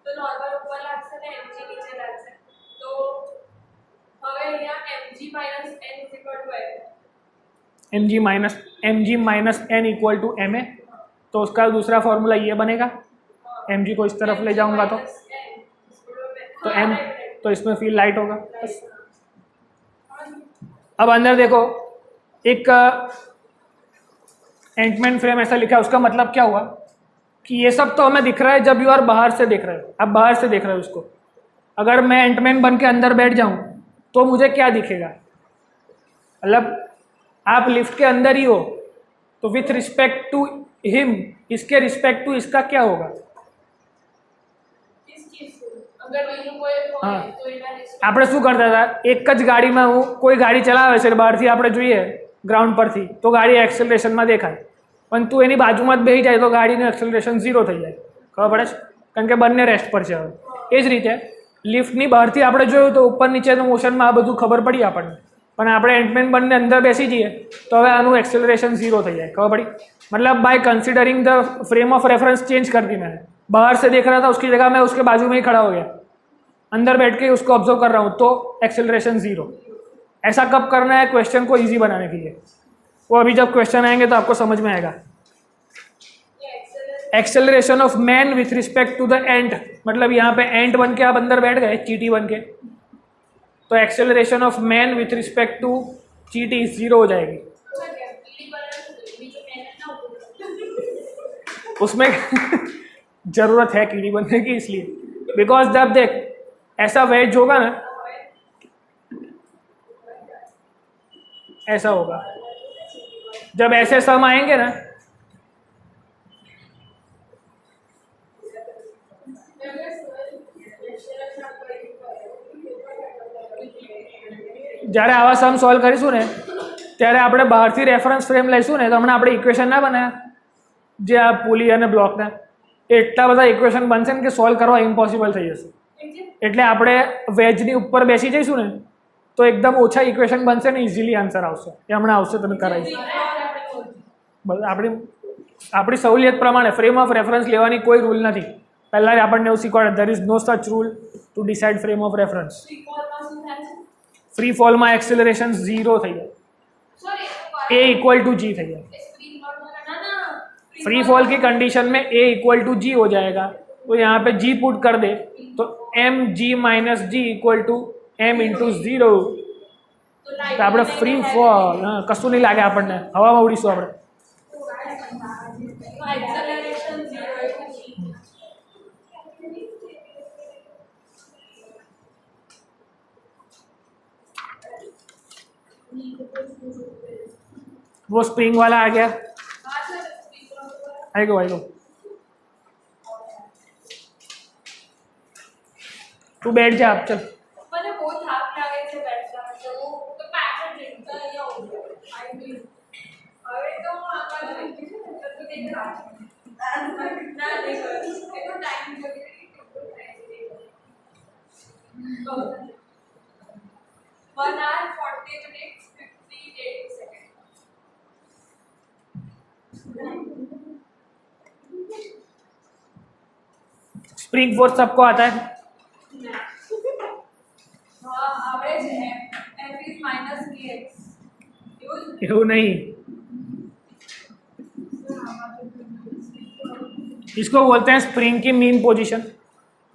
તો નોર્મલ ઉપર લાગશે ને mg નીચે લાગશે, તો હવે અહીંયા mg minus n equal to m। mg minus n equal to ma, तो उसका दूसरा फॉर्मूला ये बनेगा। mg को इस तरफ ले जाऊंगा तो m तो इसमें फील्ड लाइट होगा। अब अंदर देखो, एक एंटमैन फ्रेम ऐसा लिखा है, उसका मतलब क्या हुआ कि ये सब तो हमें दिख रहा है जब यू आर बाहर से देख रहे हो, आप बाहर से देख रहे हो उसको। अगर मैं एंटमैन बन के अंदर बैठ जाऊं तो मुझे क्या दिखेगा, मतलब आप लिफ्ट के अंदर ही हो तो विथ रिस्पेक्ट टू हिम, इसके रिस्पेक्ट टू इसका क्या होगा? हाँ, આપણે શું કરતા હતા, એક જ ગાડીમાં હું કોઈ ગાડી ચલાવે છે બહારથી આપણે જોઈએ ગ્રાઉન્ડ પરથી તો ગાડી એક્સેલરેશનમાં દેખાય, પણ તું એની બાજુમાં જ બેસી જાય તો ગાડીનું એક્સેલરેશન 0 થઈ જાય, ખબર પડે છે? કારણ કે બંને રેસ્ટ પર છે હવે. એ જ રીતે લિફ્ટની બહારથી આપણે જોયું તો ઉપર નીચેનું મોશનમાં આ બધું ખબર પડી આપણને, પણ આપણે એન્ટમેન બંને અંદર બેસી જઈએ તો હવે આનું एक्सेलरेशन 0 થઈ જાય, खबर पड़ी? मतलब by considering the frame of reference change कर दी मैंने, बाहर से देख रहा था उसकी जगह मैं उसके बाजू में ही खड़ा हो गया, अंदर बैठ के उसको ऑब्जर्व कर रहा हूँ तो एक्सेलरेशन 0। ऐसा कब करना है क्वेश्चन को इजी बनाने के लिए, वो अभी जब क्वेश्चन आएंगे तो आपको समझ में आएगा। Acceleration of man with respect to the ant, मतलब यहाँ पे एंट बन के आप अंदर बैठ गए चीटी बन के, तो acceleration of man with respect to चीटी 0 हो जाएगी। उसमें जरूरत है कीड़ी बनने की, इसलिए बिकॉज जब देख ऐसा वेज होगा ना, ऐसा होगा, जब ऐसे सम आएंगे ना, જ્યારે આવા સમ સોલ્વ કરીશું ને ત્યારે આપણે બહારથી રેફરન્સ ફ્રેમ લઈશું ને તો હમણાં આપણે ઇક્વેશન ના બનાવ્યા જે આ પુલી અને બ્લોકના, એટલા બધા ઇક્વેશન બનશે ને કે સોલ્વ કરવા ઇમ્પોસિબલ થઈ જશે। એટલે આપણે વેજની ઉપર બેસી જઈશું ને તો એકદમ ઓછા ઇક્વેશન બનશે ને ઇઝીલી આન્સર આવશે, એ હમણાં આવશે, તમે કરાવીશું। આપણી સહુલિયત પ્રમાણે ફ્રેમ ઓફ રેફરન્સ લેવાની કોઈ રૂલ નથી, પહેલાં જ આપણને એવું શીખવાડે, there is no such rule to decide frame of reference. Free fall में एक्सेलरेशन 0 થઈ જાય, a इक्वल टू जी થઈ જાય। फ्री फॉल की कंडीशन में a इक्वल टू जी हो जाएगा, तो यहाँ पे g पुट कर दे तो m g minus g equal to m into 0, तो આપણે फ्री फॉल કશું નહીં લાગે, આપણને હવામાં ઉડીશું આપણે। वो स्प्रिंग वाला आ गया, आएगा आएगा, तू बैठ जा आप, चल। મને બહુ થાક લાગે છે બેઠા, તો તો પાછળ જઈને અહીંયા ઉભો આઈ બી હવે તો હું આવા જઈ છું તો દેખ ના દેખ એટલો ટાઈમ જોઈ તો 1 hour 40 minutes 58 seconds। Spring force सबको आता है? हाँ एवरेज है, f is minus kx એવું नहीं, इसको बोलते हैं स्प्रिंग की मीन पोजीशन।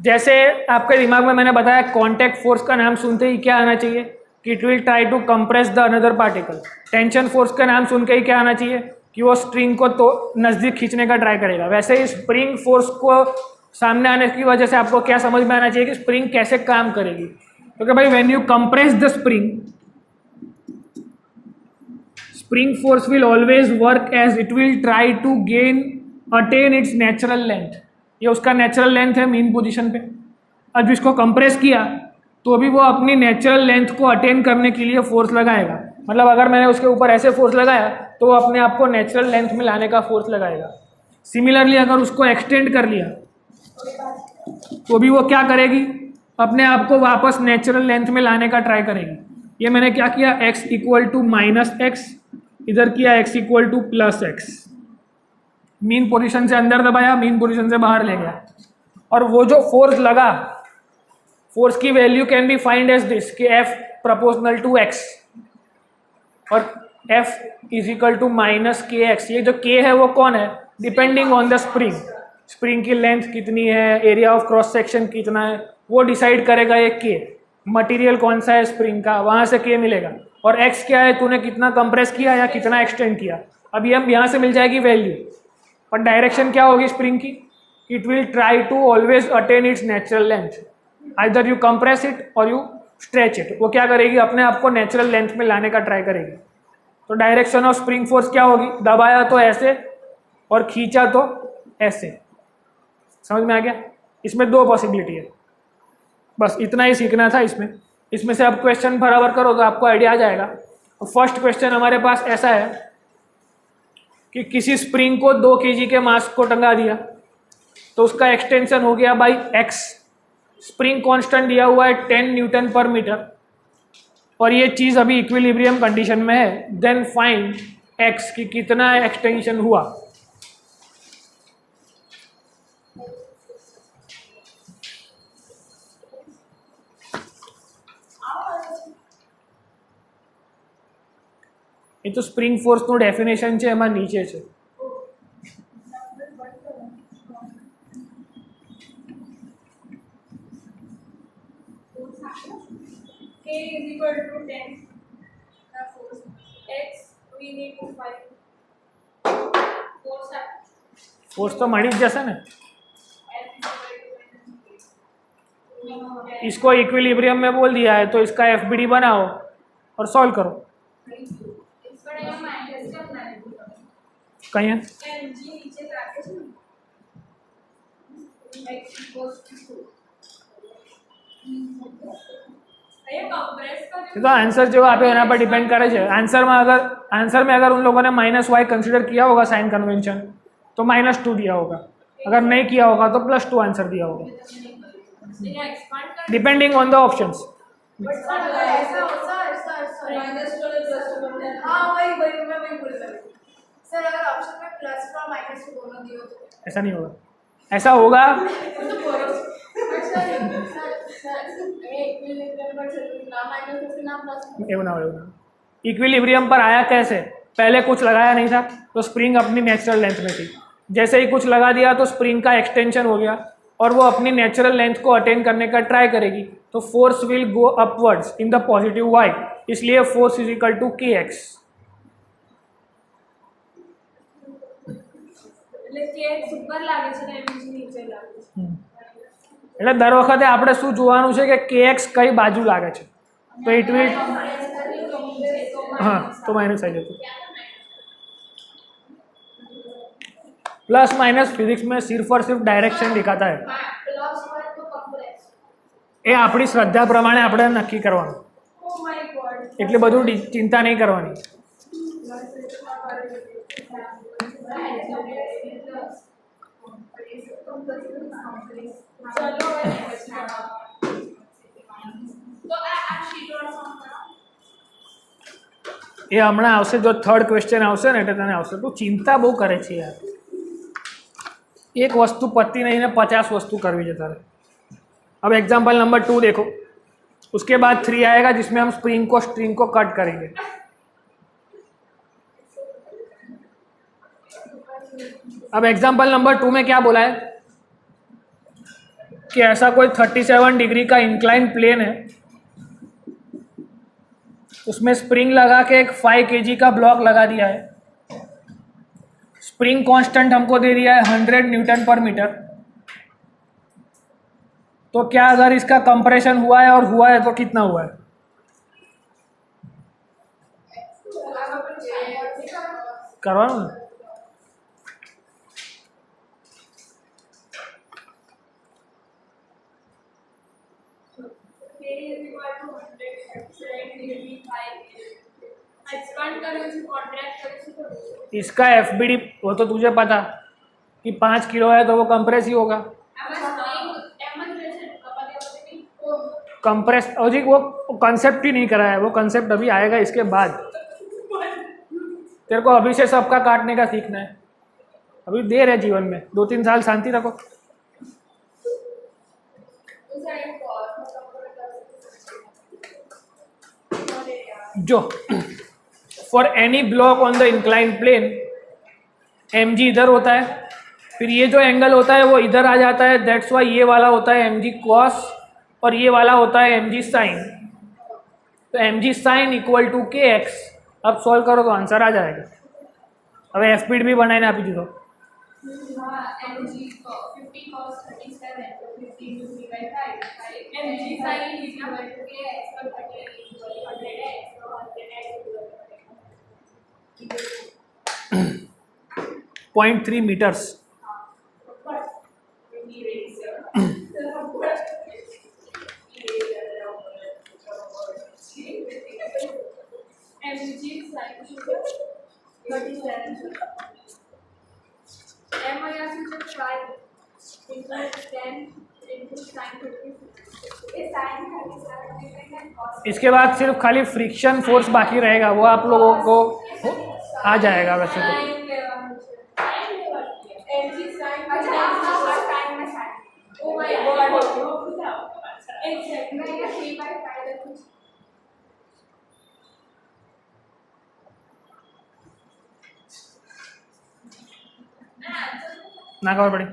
जैसे आपके दिमाग में मैंने बताया कांटेक्ट फोर्स का नाम सुनते ही क्या आना चाहिए कि it will try to compress the another particle. Tension force का नाम सुन के ही क्या आना चाहिए कि वो स्ट्रिंग को तो नज़दीक खींचने का ट्राई करेगा। वैसे ही स्प्रिंग फोर्स को सामने आने की वजह से आपको क्या समझ में आना चाहिए कि स्प्रिंग कैसे काम करेगी, क्योंकि भाई when you compress the spring force will always work as it will try to gain attain its natural length. ये उसका नेचुरल लेंथ है मीन पोजीशन पे। अब इसको कंप्रेस किया तो भी वो अपनी नेचुरल लेंथ को अटेन करने के लिए फोर्स लगाएगा, मतलब अगर मैंने उसके ऊपर ऐसे फोर्स लगाया तो वो अपने आप को नेचुरल लेंथ में लाने का फोर्स लगाएगा। सिमिलरली अगर उसको एक्सटेंड कर लिया तो भी वो क्या करेगी, अपने आप को वापस नेचुरल लेंथ में लाने का ट्राई करेगी। ये मैंने क्या किया, x equal to minus x, इधर किया x equal to plus x. Mean position से अंदर दबाया, मीन पोजीशन से बाहर ले गया, और वो जो फोर्स लगा, फोर्स की value can be find as this कि f प्रोपोर्शनल टू x और f is equal to minus k x. ये जो k है वो कौन है, depending on the spring, spring की लेंथ कितनी है, एरिया ऑफ क्रॉस सेक्शन कितना है, वो डिसाइड करेगा ये k। मटेरियल कौन सा है स्प्रिंग का, वहाँ से के मिलेगा। और एक्स क्या है, तूने कितना कंप्रेस किया या कितना एक्सटेंड किया, अभी हम यहाँ से मिल जाएगी वैल्यू। पर डायरेक्शन क्या होगी स्प्रिंग की, it will try to always attain its natural length, either you compress it or you stretch it. वो क्या करेगी, अपने आप को नेचुरल लेंथ में लाने का ट्राई करेगी। तो डायरेक्शन ऑफ स्प्रिंग फोर्स क्या होगी, दबाया तो ऐसे और खींचा तो ऐसे। समझ में आ गया, इसमें दो पॉसिबिलिटी है, बस इतना ही सीखना था इसमें से अब क्वेश्चन बराबर करो तो आपको आइडिया आ जाएगा। फर्स्ट क्वेश्चन हमारे पास ऐसा है कि किसी स्प्रिंग को 2 kg के मास को टंगा दिया, तो उसका एक्सटेंशन हो गया बाई एक्स। स्प्रिंग कांस्टेंट दिया हुआ है 10 न्यूटन पर मीटर, और ये चीज़ अभी इक्विलिब्रियम कंडीशन में है। देन फाइंड एक्स की कितना एक्सटेंशन हुआ। એ તો સ્પ્રિંગ ફોર્સનું ડેફિનેશન છે, એમાં નીચે છે. K is equal to 10. Force. X we need to find. Force. Force તો મળી જ જશે ને. इसको इक्विलिब्रियम में बोल दिया है तो इसका एफबीडी बनाओ और सॉल्व करो. कहीं है तो आंसर जो आप यहाँ पर डिपेंड करे छे. आंसर में अगर उन लोगों ने -y कंसिडर किया होगा साइन कन्वेंशन तो -2 दिया होगा, अगर नहीं किया होगा तो +2 आंसर दिया होगा, डिपेंडिंग ऑन द ऑप्शंस. ऐसा नहीं होगा, ऐसा होगा इक्विलिब्रियम पर आया कैसे, पहले कुछ लगाया नहीं था तो स्प्रिंग अपनी नेचुरल लेंथ में थी, जैसे ही कुछ लगा दिया तो स्प्रिंग का एक्सटेंशन हो गया और वो अपनी नेचुरल लेंथ को अटेन करने का ट्राई करेगी, तो force will go upwards in the positive y, इसलिए force is equal to kx. એટલે દર વખતે આપણે શું જોવાનું છે કે kx કઈ બાજુ લાગે છે, તો ઇટ વિલ हाँ तो माइनस आ जाती. प्लस माइनस फिजिक्स में सिर्फ और सिर्फ डायरेक्शन दिखाता है, એ આપણી શ્રદ્ધા પ્રમાણે આપણે નક્કી કરવાનું, એટલે બધું ચિંતા નહીં કરવાની. એ હમણાં આવશે, જો થર્ડ ક્વેશ્ચન આવશે ને એટલે તને આવશે. તું ચિંતા બહુ કરે છે યાર, એક વસ્તુ પતી નહીં ને 50 वस्तु करवी है तारे. अब एग्जाम्पल नंबर 2 देखो, उसके बाद 3 आएगा जिसमें हम स्ट्रिंग को कट करेंगे. अब एग्जाम्पल नंबर 2 में क्या बोला है कि ऐसा कोई 37 डिग्री का इंक्लाइन प्लेन है, उसमें स्प्रिंग लगा के एक 5 kg का ब्लॉक लगा दिया है. स्प्रिंग कांस्टेंट हमको दे दिया है 100 न्यूटन पर मीटर. तो क्या अगर इसका कंप्रेशन हुआ है और हुआ है तो कितना हुआ है? करवाओ ना. इसका एफबीडी वो तो तुझे पता कि 5 किलो है तो वो कंप्रेस ही होगा. कंप्रेस अजी वो कंसेप्ट ही नहीं करा है, वो कंसेप्ट अभी आएगा इसके बाद. तेरे को अभी से सबका काटने का सीखना है, अभी देर है जीवन में, 2-3 साल शांति रखो. जो for any block on the incline plane mg इधर होता है, फिर ये जो एंगल होता है वो इधर आ जाता है, दैट्स वाई ये वाला होता है mg cos और ये वाला होता है mg साइन, तो mg साइन इक्वल टू के एक्स। अब सॉल्व करो तो आंसर आ जाएगा। अब एफ पीड भी बनाए ना आप जी तो पॉइंट 3 मीटर्स। इसके बाद सिर्फ खाली फ्रिक्शन फोर्स बाकी रहेगा, वो आप लोगों को आ जाएगा वैसे तो। ना खबर पड़ी।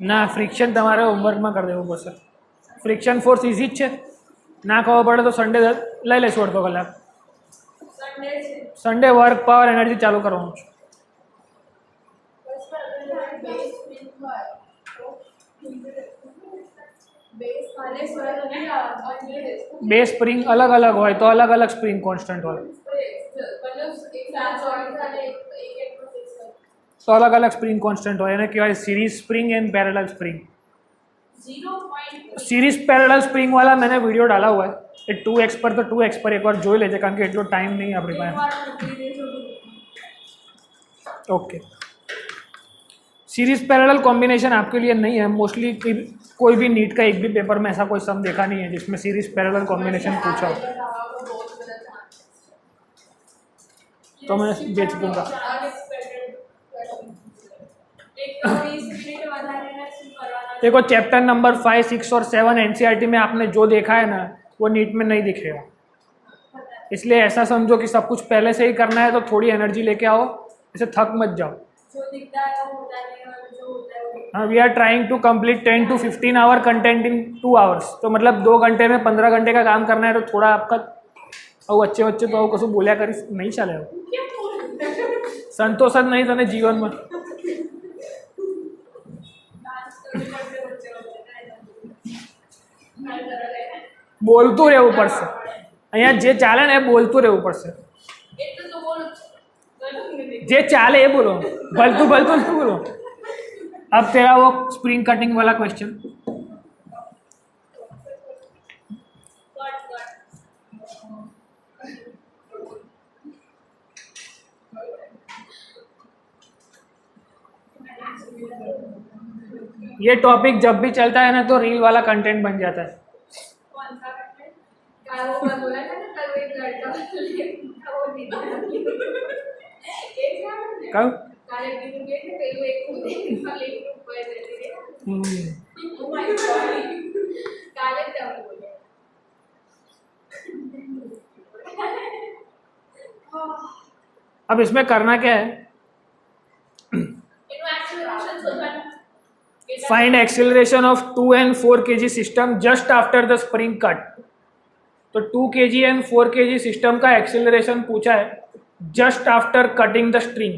ના ફ્રિક્શન તમારે હોમવર્કમાં કરી દેવું પડશે। ફ્રિક્શન ફોર્સ ઇઝી જ છે, ના ખબર પડે તો સન્ડે લઈ લઈશું અડધો કલાક। સન્ડે વર્ક પાવર એનર્જી ચાલુ કરવાનું છે। બે સ્પ્રિંગ અલગ અલગ હોય તો અલગ અલગ સ્પ્રિંગ કોન્સ્ટન્ટ હોય, तो अलग अलग स्प्रिंग कांस्टेंट हो, क्या series spring and parallel spring. Series parallel spring वाला मैंने वीडियो डाला हुआ है 2x पर, तो 2x पर एक बार जो लेते कारण के एटलो टाइम नहीं अपनी पास। ओके, सीरीज पैरेलल कॉम्बिनेशन आपके लिए नहीं है मोस्टली। कोई भी नीट का एक भी पेपर में ऐसा कोई सम देखा नहीं है जिसमें सीरीज पैरेलल कॉम्बिनेशन पूछा हो, तो मैं बेच दूंगा। देखो चैप्टर नंबर 5, 6 और 7 एनसीईआरटी में आपने जो देखा है ना वो नीट में नहीं दिखेगा, इसलिए ऐसा समझो कि सब कुछ पहले से ही करना है, तो थोड़ी एनर्जी लेके आओ, इसे थक मत जाओ। हाँ, we are trying to complete 10 to 15 hour content in 2 hours, तो मतलब 2 घंटे में 15 घंटे का काम करना है, तो थोड़ा आपका अच्छे बच्चे तो कसु बोलिया करी नहीं चले, संतोष नहीं तने जीवन में। बोलतू रहવું પડશે, અહીંયા જે ચાલે ને એ બોલતું રહેવું પડશે, જે ચાલે એ બોલો, ભલતું ભલતું नहीं बोलो। अब तेरा वो स्प्रिंग कटिंग वाला क्वेश्चन, ये टॉपिक जब भी चलता है ना तो रील वाला कंटेंट बन जाता है। कब? अब इसमें करना क्या है, find acceleration of 2 and 4 kg system just after the spring cut. तो 2 kg एंड 4 kg सिस्टम का एक्सेलरेशन पूछा है just after cutting the string.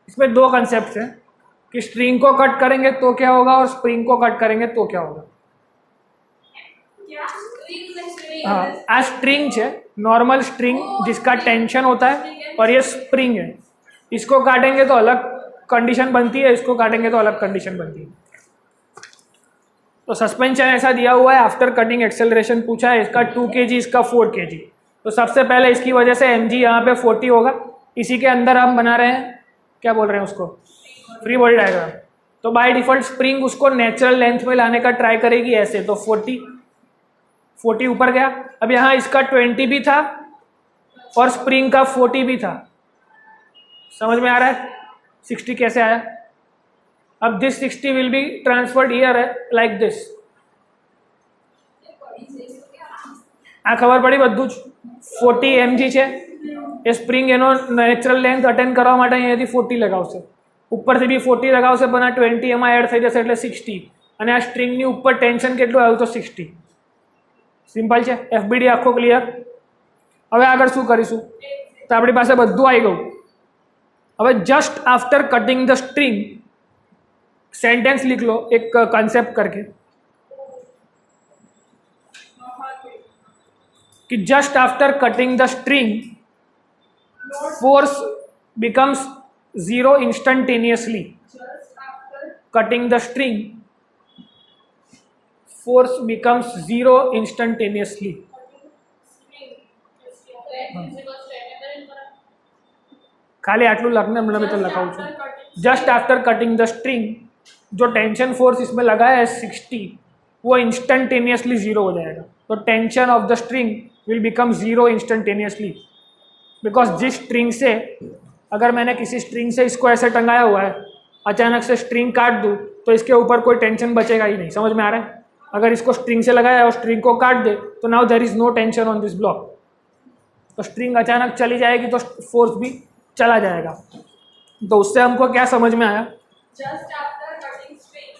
इसमें 2 कंसेप्ट हैं कि स्ट्रिंग को कट करेंगे तो क्या होगा और स्प्रिंग को कट करेंगे तो क्या होगा। हाँ, आ स्ट्रिंग है, नॉर्मल स्ट्रिंग जिसका टेंशन होता है, और ये स्प्रिंग है। इसको काटेंगे तो अलग कंडीशन बनती है, इसको काटेंगे तो अलग कंडीशन बनती है। तो सस्पेंशन ऐसा दिया हुआ है, आफ्टर कटिंग एक्सेलरेशन पूछा है, इसका 2 kg, इसका 4 kg। तो सबसे पहले इसकी वजह से mg यहाँ पे 40 होगा, इसी के अंदर हम बना रहे हैं, क्या बोल रहे हैं उसको, फ्री बॉडी डायग्राम। तो बाय डिफॉल्ट स्प्रिंग उसको नेचुरल लेंथ में लाने का ट्राई करेगी ऐसे, तो 40 ऊपर गया। अब यहाँ इसका 20 भी था और स्प्रिंग का 40 भी था, समझ में आ रहा है 60 कैसे आया। अब this 60 will be transferred here like this. આ ખબર પડી બધું જ. 40 mg છે એ સ્પ્રિંગ એનો નેચરલ લેન્થ અટેન્ડ કરવા માટે અહીંયાથી 40 લગાવશે, ઉપરથી બી 40 લગાવશે, પણ આ 20 એમાં એડ થઈ જશે એટલે 60, અને આ સ્ટ્રિંગની ઉપર ટેન્શન કેટલું આવ્યું તો 60. સિમ્પલ છે. એફબીડી આખો ક્લિયર. હવે આગળ શું કરીશું તો આપણી પાસે બધું આવી ગયું. હવે just after cutting the string sentence लिख लो एक कंसेप्ट करके कि just after cutting the string force becomes zero instantaneously. Cutting the string force becomes zero instantaneously. खाली आटलू लखने मतलब मैं तो लगाऊँ छू. Just after cutting the string जो टेंशन फोर्स इसमें लगाया है 60 वो इंस्टंटेनियसली जीरो हो जाएगा. तो tension of the string will become zero instantaneously, because जिस स्ट्रिंग से अगर मैंने किसी स्ट्रिंग से इसको ऐसे टंगाया हुआ है, अचानक से स्ट्रिंग काट दूँ तो इसके ऊपर कोई टेंशन बचेगा ही नहीं. समझ में आ रहा है? अगर इसको स्ट्रिंग से लगाया और स्ट्रिंग को काट दे तो now there is no tension on this block. तो स्ट्रिंग अचानक चली जाएगी तो फोर्स भी चला जाएगा. तो उससे हमको क्या समझ में आया? Just after cutting string,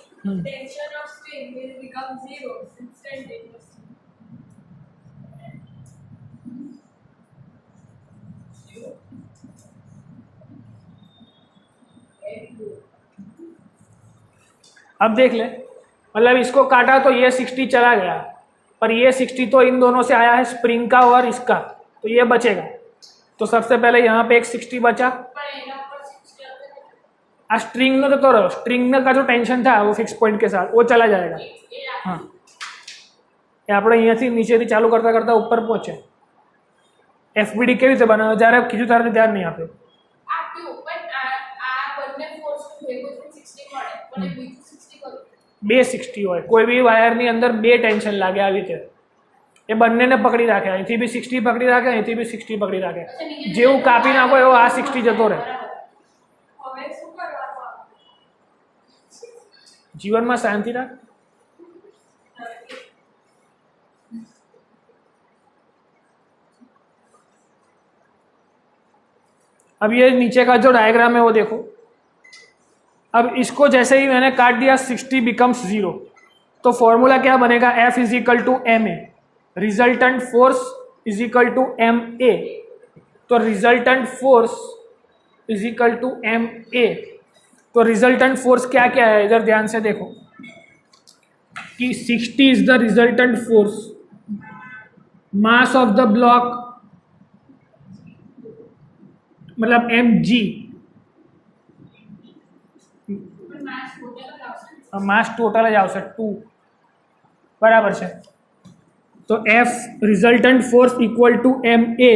tension of string will become zero instantaneously. अब देख ले, मतलब इसको काटा तो ये 60 चला गया, पर ये 60 तो इन दोनों से आया है, स्प्रिंग का और इसका, तो ये बचेगा. तो सबसे पहले यहाँ पे एक 60 बचा. आ स्ट्रिंग ने तो स्ट्रिंग का जो टेंशन था वो फिक्स पॉइंट के साथ वो चला जाएगा. हाँ, ये આપણે અહીંયાથી નીચેથી ચાલુ કરતા કરતા ઉપર પહોંચે. એફબીડી કેવી રીતે બનાવે જ્યારે કીધું ત્યારે ધ્યાન નહીં આપ્યું. બે 60 હોય, કોઈ બી વાયરની અંદર બે ટેન્શન લાગે આવી રીતે, એ બંનેને પકડી રાખે. અહીંથી બી 60 પકડી રાખે, અહીંથી બી 60 પકડી રાખે. જેવું કાપી નાખો એવો આ 60 જતો રહે. जीवन में शांति रख. अब ये नीचे का जो डायग्राम है वो देखो. अब इसको जैसे ही मैंने काट दिया 60 बिकम्स जीरो. तो फॉर्मूला क्या बनेगा? F is equal to m a, resultant force is equal to m a. तो resultant force is equal to m a. तो रिजल्टेंट फोर्स क्या क्या है इधर ध्यान से देखो कि 60 is the resultant force, mass of the block मतलब mg, मास टोटल જ આવશે 2 બરાબર છે. तो F resultant force equal to ma.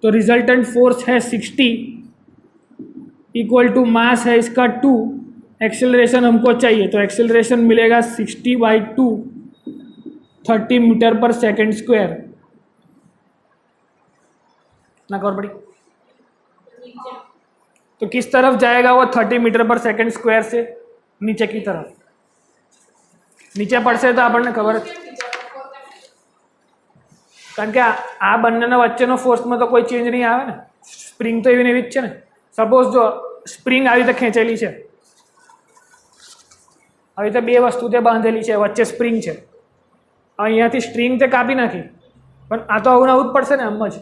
तो रिजल्टेंट फोर्स है 60 इक्वल टू मास है इसका 2. एक्सेलरेशन हमको चाहिए तो एक्सेलरेशन मिलेगा 60/2, 30 मीटर पर सेकेंड स्क्वायर. ना खबर पड़ी? तो किस तरफ जाएगा वो 30 मीटर पर सेकेंड स्क्वायर से? नीचे की तरफ. नीचे पड़શે तो આપણને ખબર જ, કારણ કે આ બંનેના વચ્ચેનો ફોર્સમાં તો કોઈ ચેન્જ નહીં આવે ને. સ્પ્રિંગ તો એવી ને એવી જ છે ને. સપોઝ જો સ્પ્રિંગ આવી રીતે ખેંચેલી છે, આવી રીતે બે વસ્તુ તે બાંધેલી છે, વચ્ચે સ્પ્રિંગ છે, અહીંયાથી સ્ટ્રિંગ તે કાપી નાખી, પણ આ તો આવું આવું જ પડશે ને આમ જ.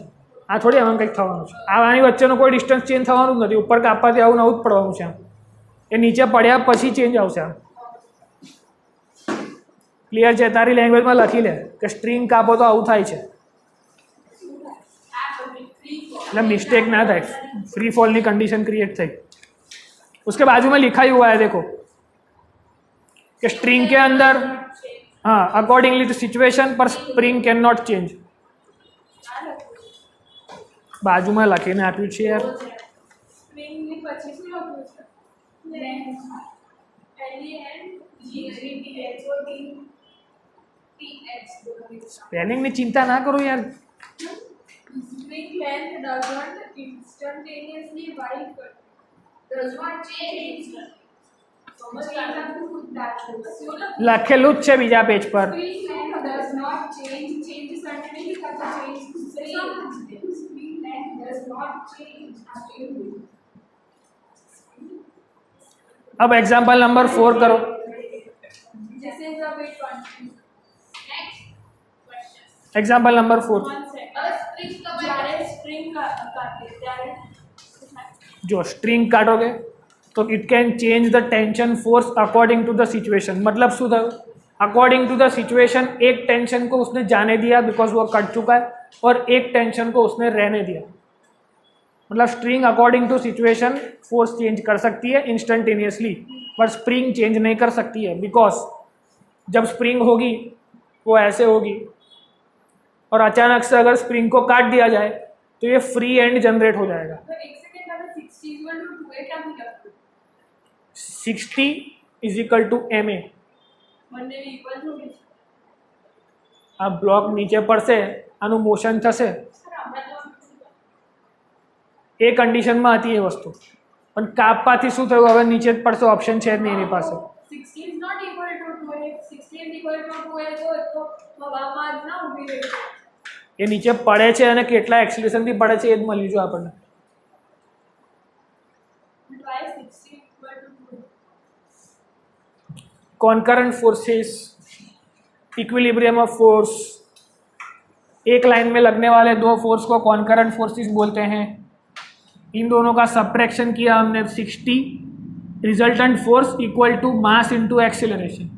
આ થોડી આમાં કંઈક થવાનું છે. આની વચ્ચેનો કોઈ ડિસ્ટન્સ ચેન્જ થવાનું જ નથી. ઉપર કાપવાથી આવું આવું જ પડવાનું છે. આમ એ નીચે પડ્યા પછી ચેન્જ આવશે. આમ ક્લિયર છે? તારી લેંગ્વેજમાં લખી લે કે સ્ટ્રિંગ કાપો તો આવું થાય છે. मतलब मिस्टेक ना था, फ्री फॉल की कंडीशन क्रिएट थी. उसके बाजू में लिखा ही हुआ है देखो कि स्ट्रिंग के अंदर, हाँ, अकॉर्डिंगली टू सिचुएशन पर स्प्रिंग कैन नॉट चेंज. बाजू में लखीने आप्યું છે यार. स्पेलिंग ની चिंता ना करो यार. String length does not instantaneously widen, does not change instantly. લખેલું જ છે બીજા પેજ પર. अब एग्जाम्पल नंबर 4 करो. Example number 4. जो स्ट्रिंग काटोगे तो it can change the tension force according to the situation. मतलब शू था, अकॉर्डिंग टू द सिचुएशन एक टेंशन को उसने जाने दिया बिकॉज वो कट चुका है, और एक टेंशन को उसने रहने दिया. मतलब string according to situation force change कर सकती है इंस्टेंटेनियसली, पर स्प्रिंग चेंज नहीं कर सकती है बिकॉज जब स्प्रिंग होगी वो ऐसे होगी, और अचानक से अगर स्प्रिंग को काट दिया जाए तो ये फ्री एंड जनरेट हो जाएगा. 60 is equal to m a. આ બ્લોક નીચે પડશે, આનું મોશન થશે. એ કન્ડિશનમાં હતી એ વસ્તુ, પણ કાપવાથી શું થયું, હવે નીચે જ પડશે, ઓપ્શન છે જ નહીં એની પાસે. એ નીચે પડે છે અને કેટલા એક્સિલેશનથી પડે છે એ જ મળ્યું છે આપણને. Concurrent forces, equilibrium of force. एक लाइन में लगने वाले दो फोर्स को कॉन्करेंट फोर्सेस बोलते हैं. इन दोनों का सब्ट्रैक्शन किया हमने 60, resultant force equal to mass into acceleration.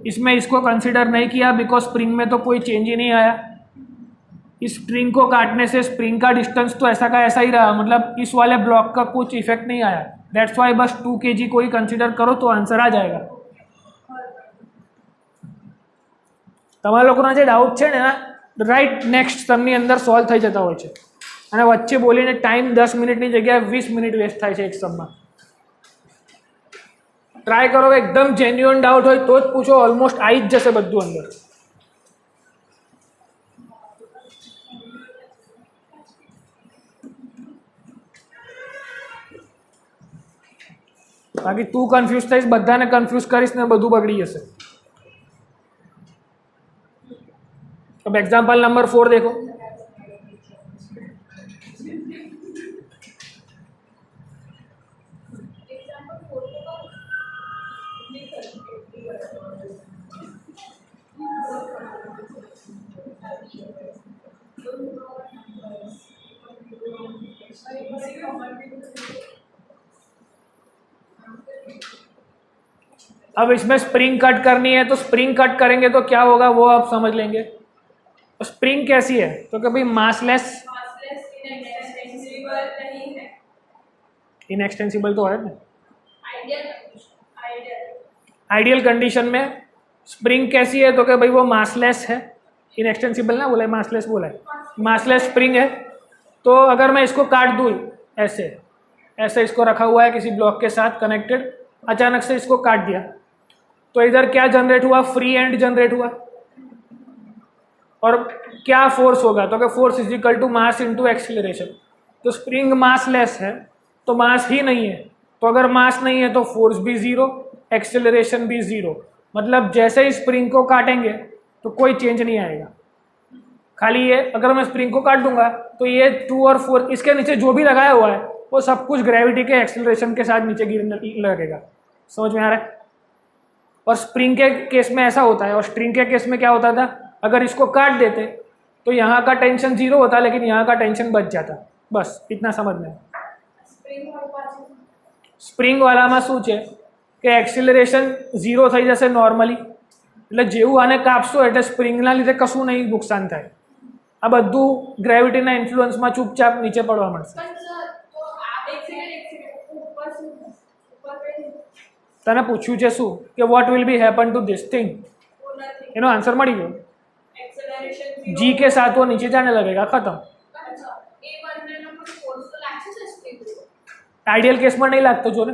इसमें इसको कंसिडर नहीं किया बिकॉज स्प्रिंग में तो कोई चेंज ही नहीं आया. इस स्प्रिंग को काटने से स्प्रिंग का डिस्टेंस तो ऐसा का ऐसा ही रहा, मतलब इस वाले ब्लॉक का कुछ इफेक्ट नहीं आया. दैट्स वाई बस 2 kg को ही कंसिडर करो तो आंसर आ जाएगा. તમારા લોકોના જે ડાઉટ છે ને રાઈટ નેક્સ્ટ તમને અંદર સોલ્વ થઈ જતા હોય છે, અને વચ્ચે બોલીને ટાઈમ 10 મિનિટની જગ્યાએ 20 મિનિટ વેસ્ટ થાય છે એક સમમાં. ટ્રાય કરો, એકદમ જેન્યુઅન ડાઉટ હોય તો જ પૂછો, ઓલમોસ્ટ આવી જ જશે બધું અંદર. બાકી તું કન્ફ્યુઝ થઈશ, બધાને કન્ફ્યુઝ કરીશ ને બધું બગડી જશે. अब एग्जाम्पल नंबर 4 देखो. अब इसमें स्प्रिंग कट करनी है तो स्प्रिंग कट करेंगे तो क्या होगा वो आप समझ लेंगे. स्प्रिंग कैसी है तो कि भाई मासलेस, इनएक्सटेंसिबल तो है ना. आइडियल कंडीशन में स्प्रिंग कैसी है तो कि भाई वो मासलेस है, इनएक्सटेंसिबल ना बोला है, मासलेस बोला है. मासलेस स्प्रिंग है तो अगर मैं इसको काट दूँ ऐसे, ऐसे इसको रखा हुआ है किसी ब्लॉक के साथ कनेक्टेड, अचानक से इसको काट दिया तो इधर क्या जनरेट हुआ, फ्री एंड जनरेट हुआ. और क्या फोर्स होगा तो कि force is equal to mass into acceleration. तो स्प्रिंग मासलेस है तो मास ही नहीं है, तो अगर मास नहीं है तो फोर्स भी जीरो, एक्सीलरेशन भी जीरो. मतलब जैसे ही स्प्रिंग को काटेंगे तो कोई चेंज नहीं आएगा. खाली ये अगर मैं स्प्रिंग को काट दूंगा तो ये 2 और 4 इसके नीचे जो भी लगाया हुआ है वो सब कुछ ग्रेविटी के एक्सीलरेशन के साथ नीचे गिरने लगेगा. समझ में आ रहा है. और स्प्रिंग के केस में ऐसा होता है, और स्ट्रिंग के केस में क्या होता था, अगर इसको काट देते तो यहाँ का टेंशन 0 होता लेकिन यहाँ का टेंशन बच जाता. बस इतना समझ में. स्प्रिंग वालाમાં શું છે કે એક્સિલરેશન 0 થઈ જશે નોર્મલી, એટલે જેવું આને કાપશો એટલે સ્પ્રિંગના લીધે કશું નહીં નુકસાન થાય. આ બધું ગ્રેવિટીના ઇન્ફ્લુઅન્સમાં ચૂપચાપ નીચે પડવા મળશે. તને પૂછ્યું છે શું કે what will be happen to this thing, એનો આન્સર મળી ગયો. जी के साथ वो नीचे जाने लगेगा, खत्म. आइडियल केस में नहीं लगता जो ने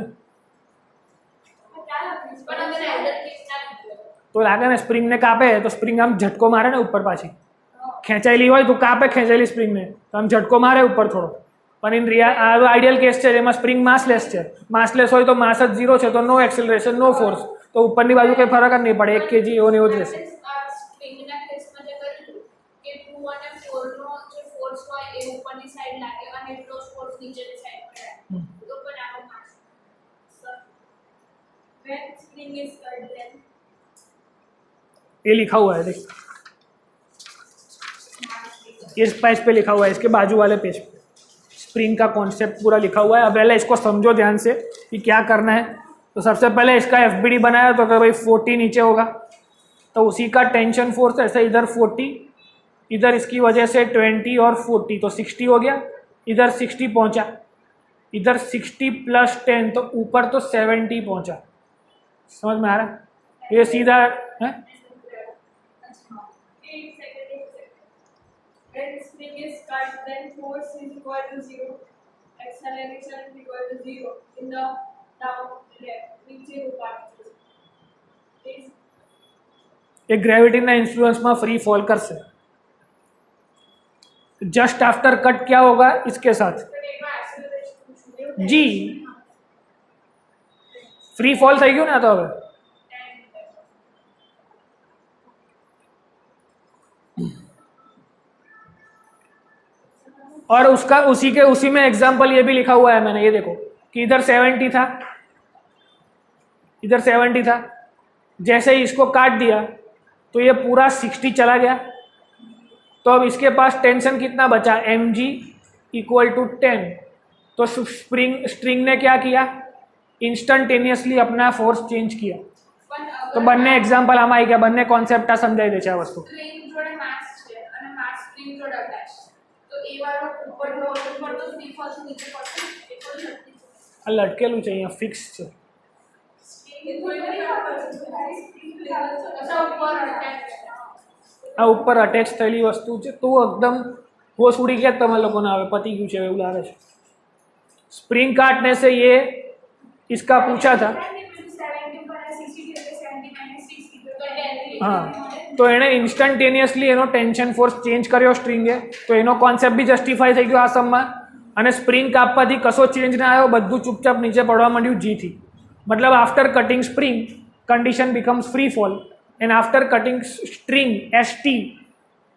तो लागे ने स्प्रिंग ने कापे तो स्प्रिंग आम झटको मारे ने ऊपर पाछी खेचायेली होय तो कापे खेचायेली स्प्रिंग ने तो आम झटको मारे ऊपर थोड़ो, પણ ઇન આઈડિયલ કેસ છે જેમાં સ્પ્રિંગ માસલેસ છે, માસલેસ હોય તો માસ જ 0 છે, તો નો એક્સેલરેશન નો ફોર્સ, તો ઉપરની બાજુ કંઈ ફરક જ નહીં પડે, 1 kg એવો ને એવો જ રહેશે. સ્પ્રિંગના કેસમાં જે કર્યું કે 2 અને 4 નો જે ફોર્સ હોય એ ઉપરની સાઈડ લાગે અને એટલો ફોર્સ નીચેની સાઈડ પર લાગે, તો પણ આનો માસ sir when spring is cut then ये लिखा हुआ है देख, इस पेज पे लिखा हुआ है, इसके बाजू वाले पेज पे स्प्रिंग का कॉन्सेप्ट पूरा लिखा हुआ है. अब पहले इसको समझो ध्यान से कि क्या करना है. तो सबसे पहले इसका एफबीडी बनाया तो अगर भाई 40 नीचे होगा तो उसी का टेंशन फोर्स ऐसे इधर 40, इधर इसकी वजह से 20 और 40 तो 60 हो गया, इधर 60 पहुंचा, इधर 60 प्लस 10 तो ऊपर तो 70 पहुंचा. समझ में आ रहा है? ये सीधा है. when spring is cut then force is equal to 0, acceleration is equal to 0 in the down left नीचे particles. एक ग्रेविटीના ઇન્ફ્લુઅન્સમાં फ्री फॉल કરશે. जस्ट आफ्टर कट क्या होगा इसके साथ जी फ्री फॉल થઈ ગયું ને. તો હવે और उसका उसी में एग्जाम्पल ये भी लिखा हुआ है मैंने, ये देखो कि इधर 70 था, इधर 70 था, जैसे ही इसको काट दिया तो ये पूरा 60 चला गया. तो अब इसके पास टेंशन कितना बचा, mg इक्वल टू 10. तो स्ट्रिंग ने क्या किया, इंस्टंटेनियसली अपना फोर्स चेंज किया. तो બંને એક્ઝામ્પલ આમાં આવી ગયા, બંને કોન્સેપ્ટ આ સમજાવી દે છે આ વસ્તુ. સ્પ્રિંગ જોડે માસ છે અને માસ સ્પ્રિંગ જોડે અટેચ, તો એ વાળો ઉપરનો તો ફ્રી ફોલ નીચે પડશે, એ કોઈ શક્તિ આ લટકેલું છે અહીંયા, ફિક્સ છે. આ ઉપર અટેચ થયેલી વસ્તુ છે, તો એકદમ હોશ ઉડી ગયા તમારા લોકોને, આવે પતી ગયું છે એવું લાગે છે. स्प्रिंग काटने से ये इसका पूछा था, हाँ, तो एने इंस्टंटेनियसली एनो टेंशन फोर्स चेंज कर्यो स्ट्रिंगे, तो एनो कॉन्सेप्ट भी जस्टिफाई થઈ ગયો આ સમમાં. અને સ્પ્રિંગ કાપવાથી કશો ચેન્જ ના આવ્યો, બધું ચૂપચાપ નીચે પડવા માંડ્યું g થી. मतलब after cutting spring condition becomes free fall and after cutting string st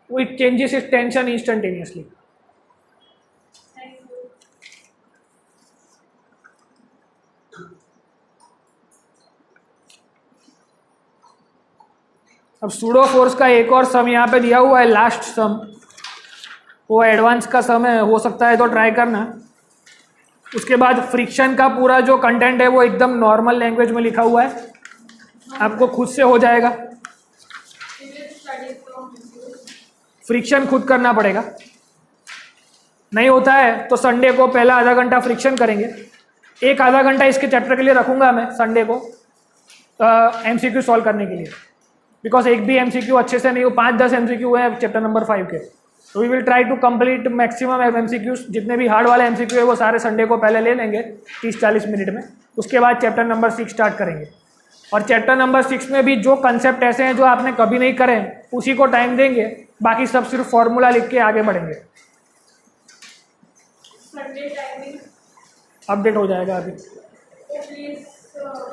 it changes its tension instantaneously. अब सूडो फोर्स का एक और सम यहाँ पे दिया हुआ है, लास्ट सम, वो एडवांस का सम है, हो सकता है तो ट्राई करना. उसके बाद फ्रिक्शन का पूरा जो कंटेंट है वो एकदम नॉर्मल लैंग्वेज में लिखा हुआ है, आपको खुद से हो जाएगा. फ्रिक्शन खुद करना पड़ेगा, नहीं होता है तो संडे को पहला आधा घंटा फ्रिक्शन करेंगे, एक आधा घंटा इसके चैप्टर के लिए रखूंगा मैं संडे को एमसीक्यू सॉल्व करने के लिए, बिकॉज एक भी एमसीक्यू अच्छे से नहीं हो, 5-10 एमसीक्यू है चैप्टर नंबर 5 के. तो we will try to complete maximum MCQs, जितने भी हार्ड वाले एमसीक्यू है वो सारे संडे को पहले ले लेंगे 30-40 मिनट में. उसके बाद चैप्टर नंबर 6 स्टार्ट करेंगे. और चैप्टर नंबर 6 में भी जो कंसेप्ट ऐसे हैं जो आपने कभी नहीं करे उसी को टाइम देंगे, बाकी सब सिर्फ फॉर्मूला लिख के आगे बढ़ेंगे. संडे टाइमिंग अपडेट हो जाएगा अभी.